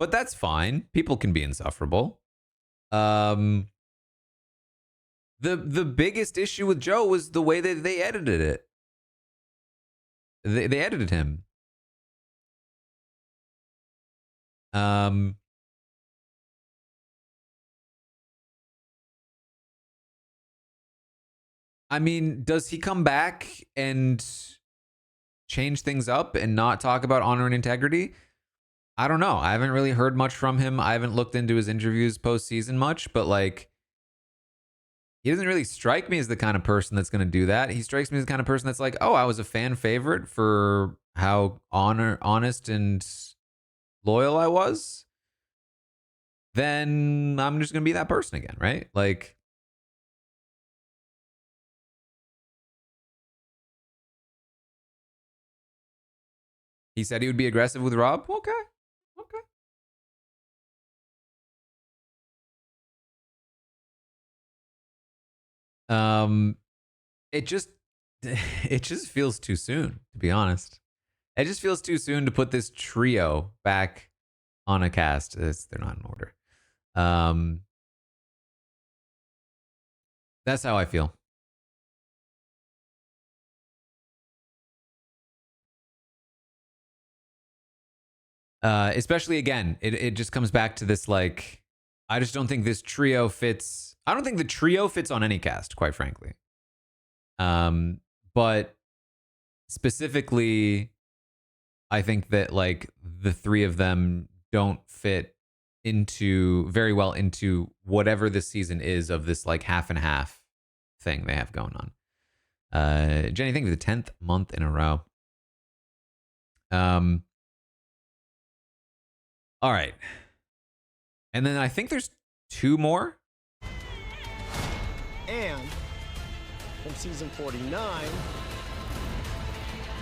Speaker 1: but that's fine. People can be insufferable. The biggest issue with Joe was the way that they edited it. They edited him. I mean, does he come back and change things up and not talk about honor and integrity? I don't know. I haven't really heard much from him. I haven't looked into his interviews post-season much, but like, he doesn't really strike me as the kind of person that's going to do that. He strikes me as the kind of person that's like, oh, I was a fan favorite for how honest and loyal I was, then I'm just gonna be that person again, right? Like, he said he would be aggressive with Rob. Okay, okay. Um, it just it just feels too soon, to be honest. It just feels too soon to put this trio back on a cast. They're not in order. Um, that's how I feel. Especially again, it just comes back to this like, I just don't think this trio fits. I don't think the trio fits on any cast, quite frankly. But specifically, I think that like the three of them don't fit into very well into whatever this season is of this like half and half thing they have going on. Jenny, I think the 10th month in a row. Um, all right. And then I think there's two more.
Speaker 2: And from season 49,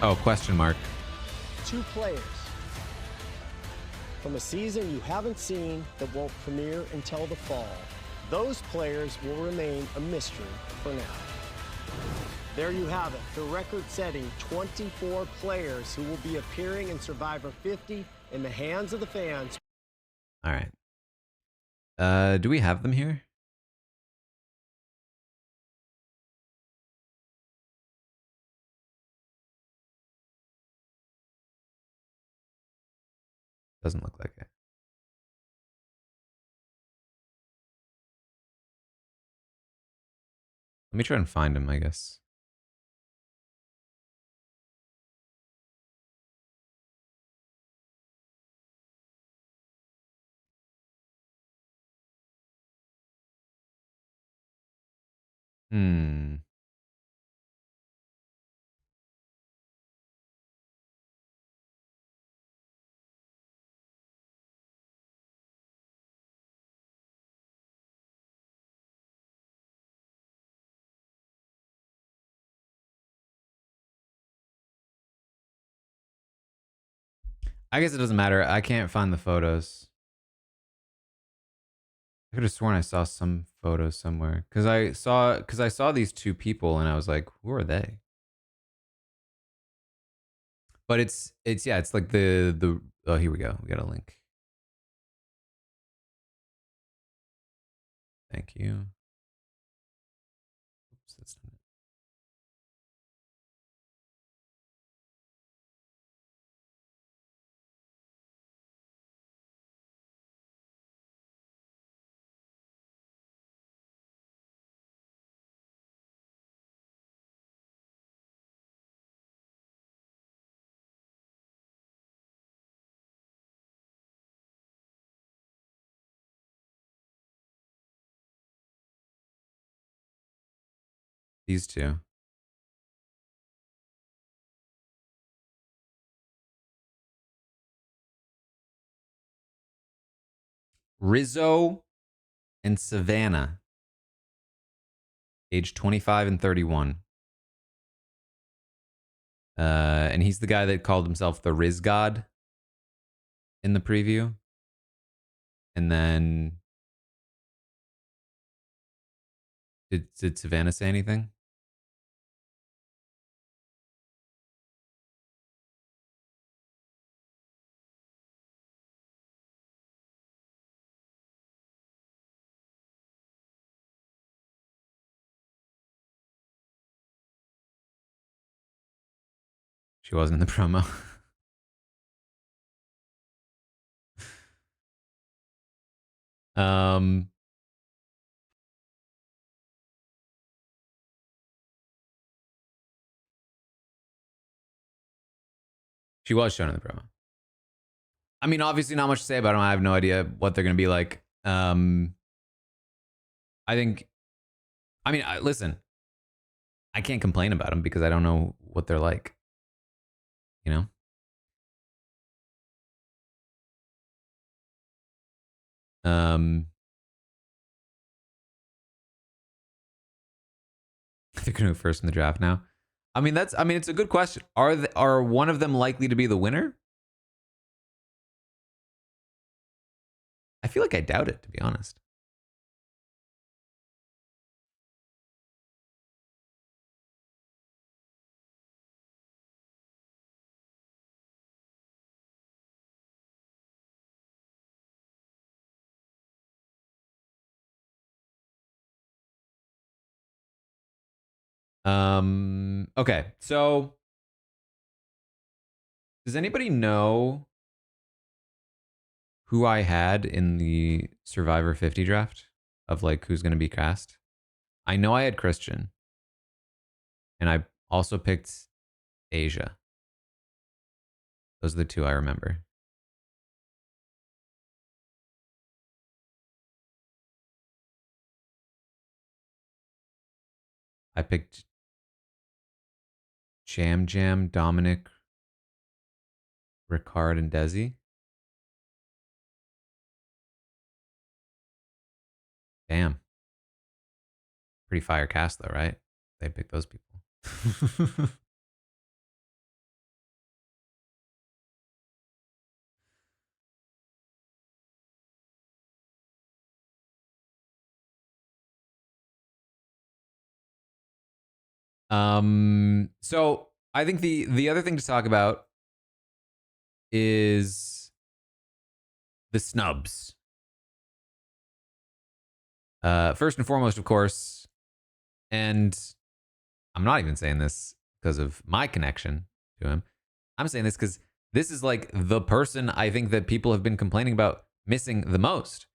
Speaker 1: Oh, question mark.
Speaker 2: 2 players from a season you haven't seen that won't premiere until the fall. Those players will remain a mystery for now. There you have it, the record-setting 24 players who will be appearing in Survivor 50 in the hands of the fans.
Speaker 1: All right. Do we have them here? Doesn't look like it. Let me try and find him, I guess. Hmm. I guess it doesn't matter. I can't find the photos. I could have sworn I saw some photos somewhere because I saw these two people and I was like, who are they? But it's yeah, it's like the oh, here we go. We got a link. Thank you. Oops, that's not it. These two. Rizzo and Savannah, age 25 and 31. And he's the guy that called himself the Riz God in the preview. And then did Savannah say anything? She wasn't in the promo. um she was shown in the promo. I mean, obviously not much to say about them. I have no idea what they're gonna be like. I think listen, I can't complain about them because I don't know what they're like. You know? Um, they're going to go first in the draft now. I mean, it's a good question. Are one of them likely to be the winner? I feel like I doubt it, to be honest. Okay, so does anybody know who I had in the Survivor 50 draft of like who's going to be cast? I know I had Christian, and I also picked Asia. Those are the two I remember. I picked Jam, Dominic, Ricard, and Desi. Damn. Pretty fire cast though, right? They picked those people. So I think the other thing to talk about is the snubs. First and foremost, of course, and I'm not even saying this because of my connection to him. I'm saying this because this is like the person I think that people have been complaining about missing the most,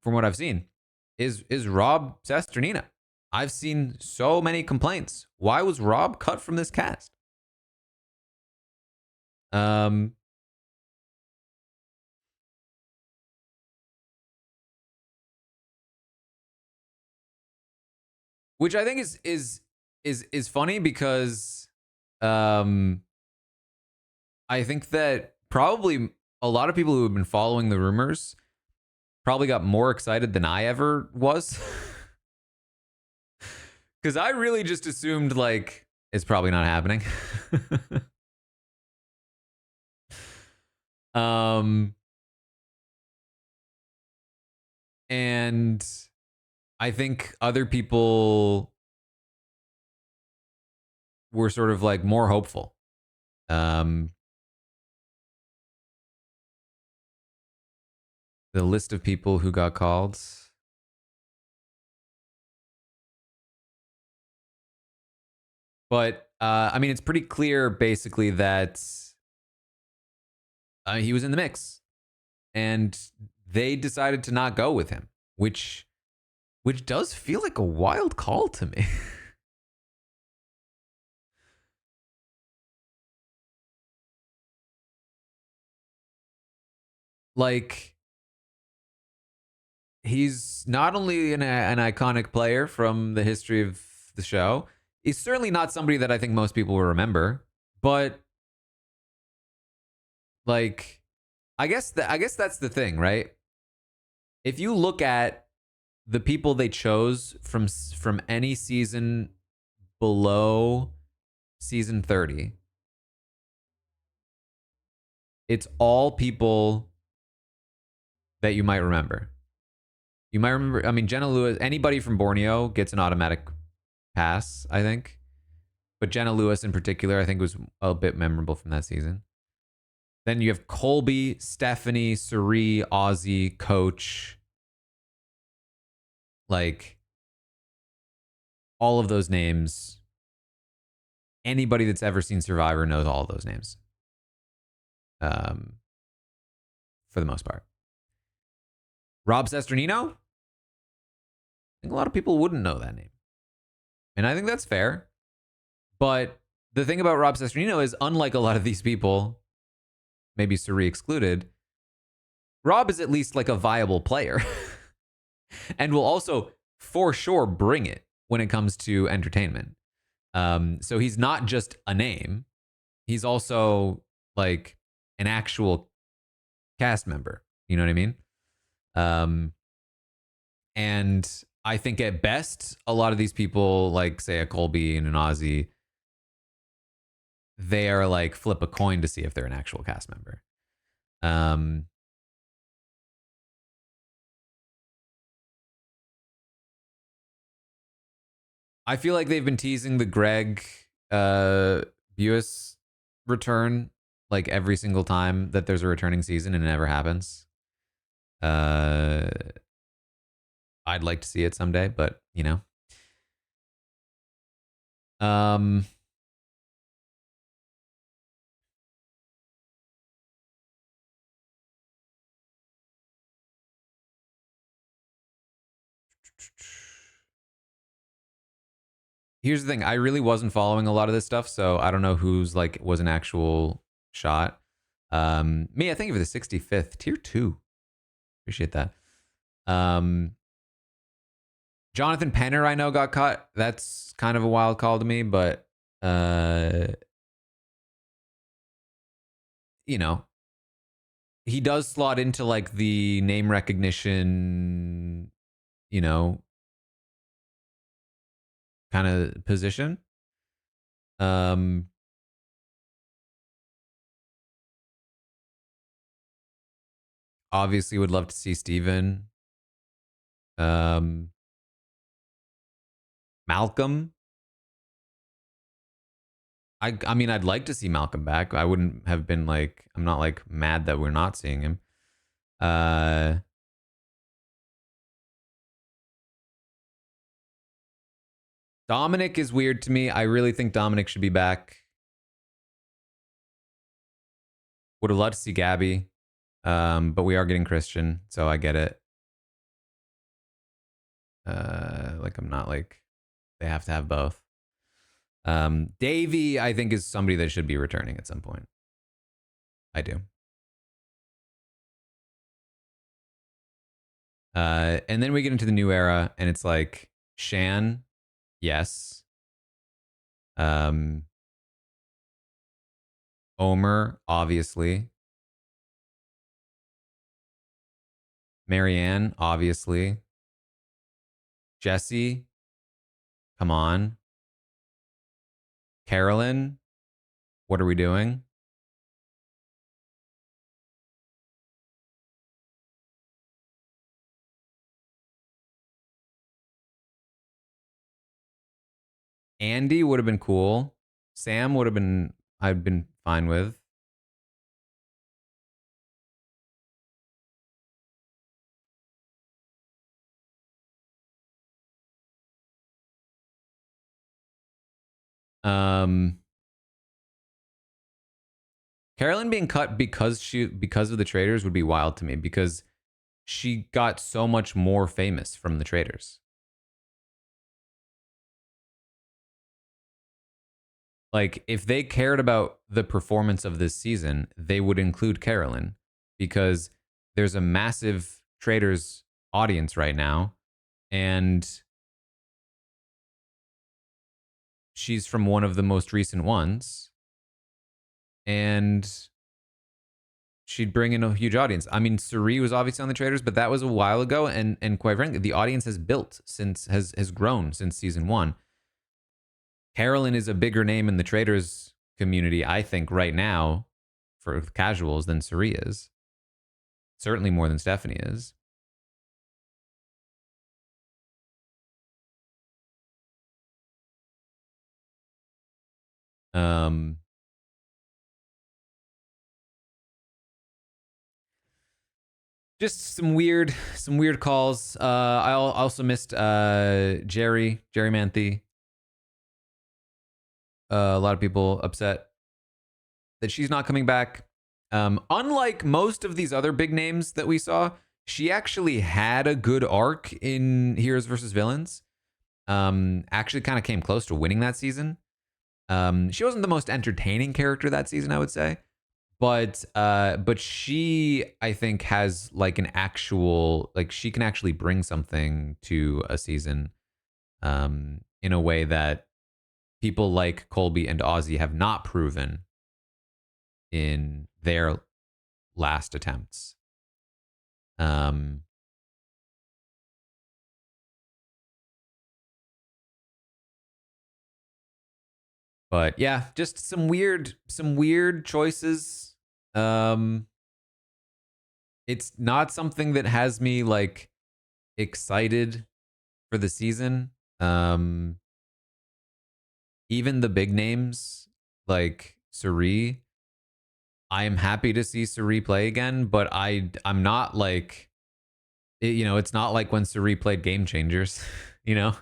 Speaker 1: from what I've seen, is Rob Sesternina. I've seen so many complaints. Why was Rob cut from this cast? Um, which I think is funny because I think that probably a lot of people who have been following the rumors probably got more excited than I ever was. Because I really just assumed like it's probably not happening. um, and I think other people were sort of like more hopeful. The list of people who got called. But I mean, it's pretty clear basically that he was in the mix, and they decided to not go with him, which does feel like a wild call to me. Like, he's not only an iconic player from the history of the show, he's certainly not somebody that I think most people will remember. But like, I guess that's the thing, right? If you look at the people they chose from any season below season 30, it's all people that you might remember. You might remember, I mean, Jenna Lewis, anybody from Borneo gets an automatic pass, I think. But Jenna Lewis in particular, I think was a bit memorable from that season. Then you have Colby, Stephanie, Suri, Ozzy, Coach. Like, all of those names. Anybody that's ever seen Survivor knows all of those names. For the most part. Rob Sesternino? I think a lot of people wouldn't know that name. And I think that's fair. But the thing about Rob Sesternino is, unlike a lot of these people, maybe Suri excluded, Rob is at least like a viable player and will also for sure bring it when it comes to entertainment. So he's not just a name. He's also like an actual cast member. You know what I mean? And I think at best, a lot of these people, like say a Colby and an Ozzy, they are like flip a coin to see if they're an actual cast member. Um, I feel like they've been teasing the Greg Buis return like every single time that there's a returning season, and it never happens. Uh, I'd like to see it someday, but you know. Um, here's the thing. I really wasn't following a lot of this stuff, so I don't know who's like was an actual shot. Me, I think of the 65th tier 2. Appreciate that. Jonathan Penner, I know, got cut. That's kind of a wild call to me, but you know, he does slot into like the name recognition, you know, kind of position. Um, Obviously would love to see Steven. Malcolm. I mean, I'd like to see Malcolm back. I wouldn't have been like, I'm not like mad that we're not seeing him. Uh, Dominic is weird to me. I really think Dominic should be back. Would have loved to see Gabby, but we are getting Christian, so I get it. Like I'm not like they have to have both. Davey, I think, is somebody that should be returning at some point. I do. And then we get into the new era, and it's like Shan, yes. Omer, obviously. Marianne, obviously. Jesse, come on. Carolyn, what are we doing? Andy would have been cool. Sam would have been, I'd been fine with. Carolyn being cut because of the traders would be wild to me because she got so much more famous from the traders. Like if they cared about the performance of this season, they would include Carolyn because there's a massive traders audience right now and she's from one of the most recent ones and she'd bring in a huge audience. I mean, Suri was obviously on the traders, but that was a while ago and quite frankly, the audience has built since has grown since season 1. Carolyn is a bigger name in the traders community, I think, right now for casuals than Suri is. Certainly more than Stephanie is. Um, just some weird calls. I also missed Jerry Manthe. A lot of people upset that she's not coming back. Unlike most of these other big names that we saw, she actually had a good arc in Heroes versus Villains. Actually kind of came close to winning that season. She wasn't the most entertaining character that season, I would say. But she, I think, has like an actual, like she can actually bring something to a season in a way that people like Colby and Ozzy have not proven in their last attempts. But yeah, just some weird choices. Um, it's not something that has me like excited for the season. Um, even the big names like Suri, I am happy to see Suri play again, but I'm not like it's not like when Suri played Game Changers, you know?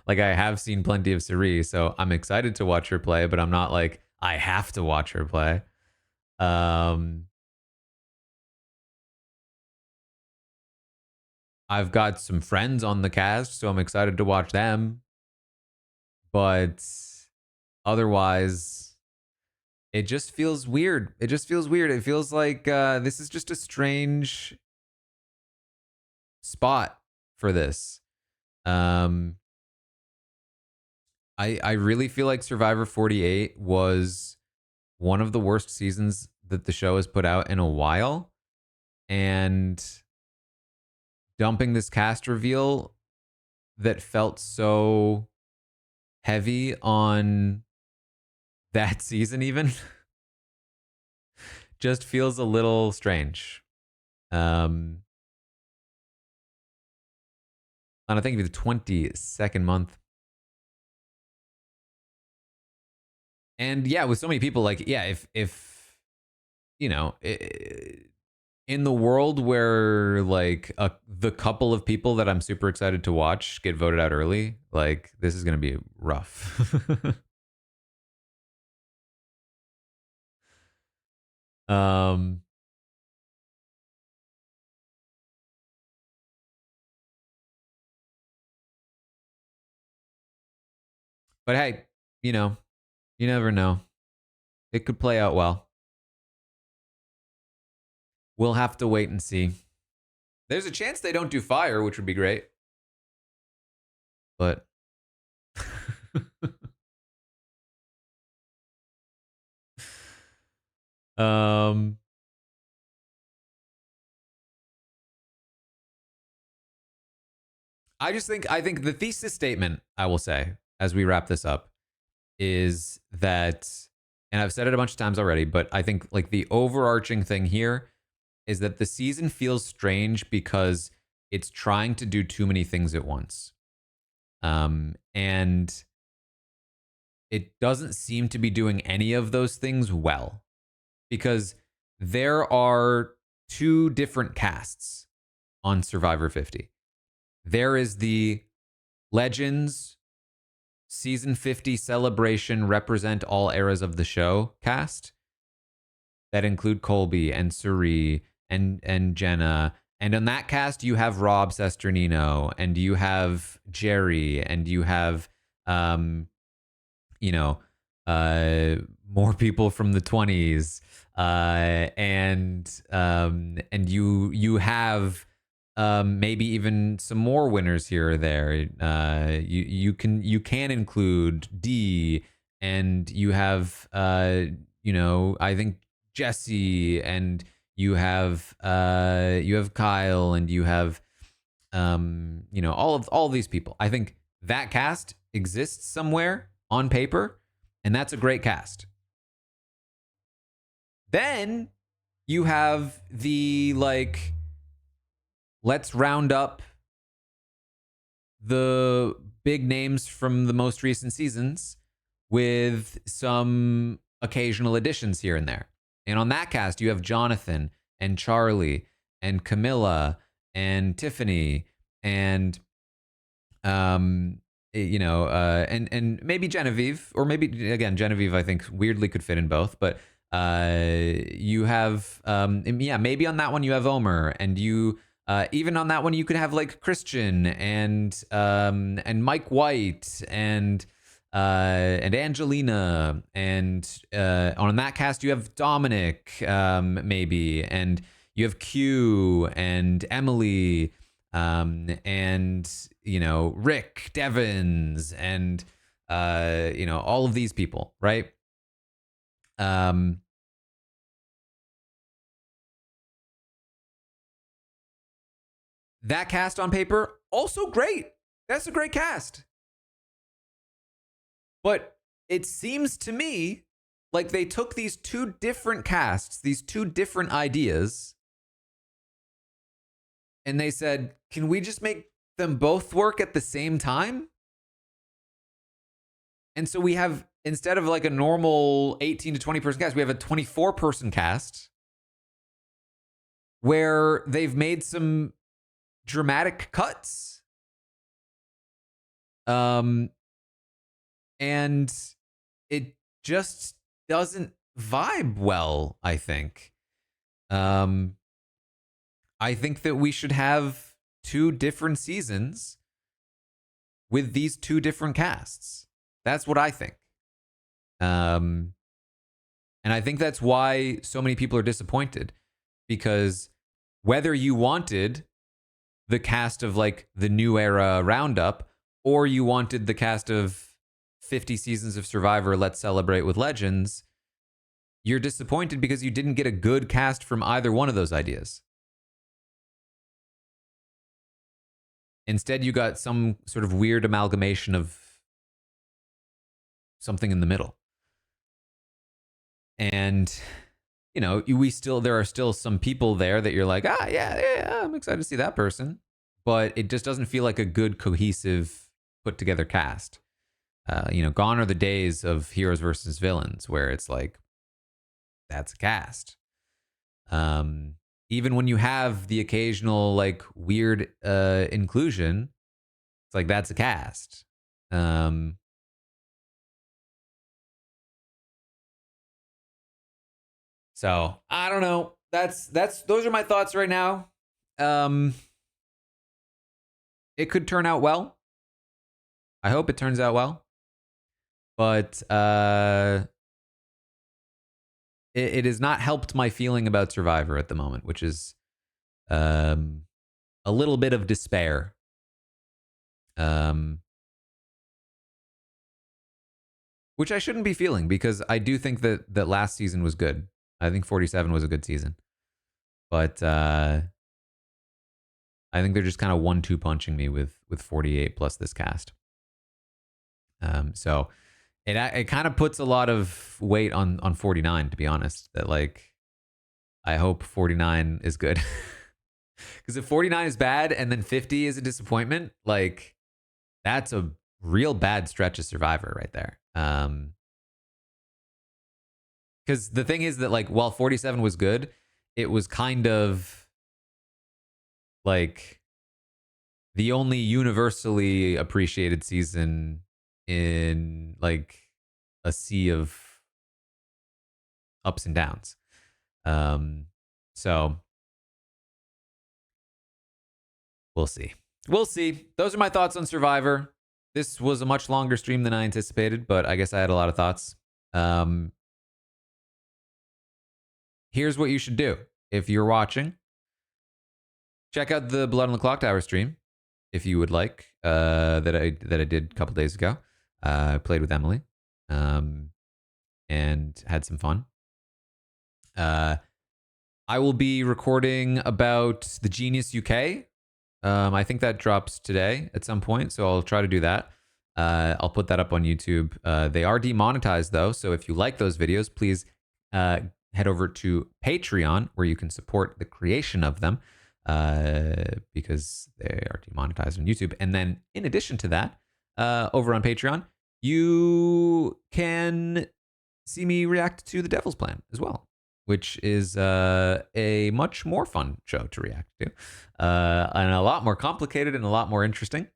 Speaker 1: Like I have seen plenty of Suri, so I'm excited to watch her play, but I'm not like I have to watch her play. Um I've got some friends on the cast, so I'm excited to watch them. But otherwise, it just feels weird. It just feels weird. It feels like this is just a strange spot for this. Um, I really feel like Survivor 48 was one of the worst seasons that the show has put out in a while, and dumping this cast reveal that felt so heavy on that season even just feels a little strange. Um, and I think the 22nd month. And yeah, with so many people, like, yeah, if you know, in the world where like the couple of people that I'm super excited to watch get voted out early, like this is gonna be rough. um, but hey, you know, you never know. It could play out well. We'll have to wait and see. There's a chance they don't do fire, which would be great. But um I think the thesis statement I will say as we wrap this up is that, and I've said it a bunch of times already, but I think like the overarching thing here is that the season feels strange because it's trying to do too many things at once. And it doesn't seem to be doing any of those things well, because there are two different casts on Survivor 50. There is the Legends Season 50 Celebration Represent All Eras of the Show cast that include Colby and Suri and Jenna. And on that cast, you have Rob Sesternino, and you have Jerry, and you have, you know, more people from the 20s, and you have maybe even some more winners here or there. You can include D, and you have I think Jesse, and you have Kyle, and you have all of these people. I think that cast exists somewhere on paper, and that's a great cast. Then you have the like, let's round up the big names from the most recent seasons with some occasional additions here and there. And on that cast, you have Jonathan and Charlie and Camilla and Tiffany and and maybe Genevieve, or maybe again Genevieve I think weirdly could fit in both, but you have maybe on that one you have Omer, and you even on that one you could have like Christian and Mike White and Angelina, and on that cast you have Dominic, maybe, and you have Q and Emily, and Rick Devins, and all of these people, right? um that cast on paper also great. That's a great cast. But it seems to me like they took these two different casts, these two different ideas, and they said, can we just make them both work at the same time? And so we have, instead of like a normal 18 to 20 person cast, we have a 24 person cast where they've made some dramatic cuts. And it just doesn't vibe well, I think. I think that we should have two different seasons with these two different casts. That's what I think. And I think that's why so many people are disappointed, because whether you wanted the cast of like the New Era Roundup or you wanted the cast of 50 seasons of Survivor Let's Celebrate with Legends, you're disappointed because you didn't get a good cast from either one of those ideas. Instead, you got some sort of weird amalgamation of something in the middle. And, you know, there are still some people there that you're like, yeah, I'm excited to see that person. But it just doesn't feel like a good, cohesive, put together cast. Gone are the days of heroes versus villains where it's like, that's a cast. Even when you have the occasional like weird inclusion, it's like, that's a cast. So I don't know. Those are my thoughts right now. It could turn out well. I hope it turns out well. But it has not helped my feeling about Survivor at the moment, which is a little bit of despair. Which I shouldn't be feeling, because I do think that last season was good. I think 47 was a good season. But I think they're just kind of 1-2 punching me with 48 plus this cast. So it kind of puts a lot of weight on 49, to be honest. That like, I hope 49 is good. Because if 49 is bad and then 50 is a disappointment, like, that's a real bad stretch of Survivor right there. Because the thing is that, like, while 47 was good, it was kind of like the only universally appreciated season in like a sea of ups and downs. So we'll see. We'll see. Those are my thoughts on Survivor. This was a much longer stream than I anticipated, but I guess I had a lot of thoughts. Here's what you should do if you're watching. Check out the Blood on the Clock Tower stream if you would like, that I did a couple days ago. I played with Emily and had some fun. I will be recording about the Genius UK. I think that drops today at some point, so I'll try to do that. I'll put that up on YouTube. They are demonetized, though, so if you like those videos, please head over to Patreon, where you can support the creation of them, because they are demonetized on YouTube. And then, in addition to that, over on Patreon, you can see me react to The Devil's Plan as well, which is a much more fun show to react to, and a lot more complicated and a lot more interesting.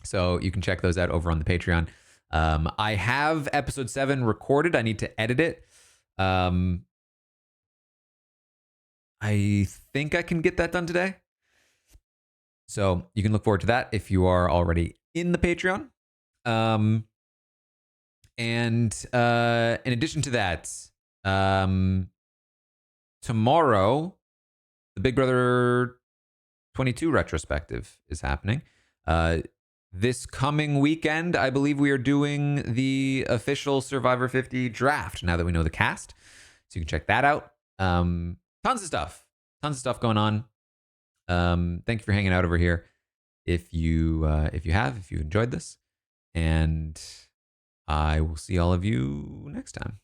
Speaker 1: So you can check those out over on the Patreon. I have episode 7 recorded. I need to edit it. I think I can get that done today. So you can look forward to that if you are already in the Patreon. And in addition to that, tomorrow, the Big Brother 22 retrospective is happening. This coming weekend, I believe we are doing the official Survivor 50 draft, now that we know the cast. So you can check that out. Tons of stuff going on. Thank you for hanging out over here. If you enjoyed this, and I will see all of you next time.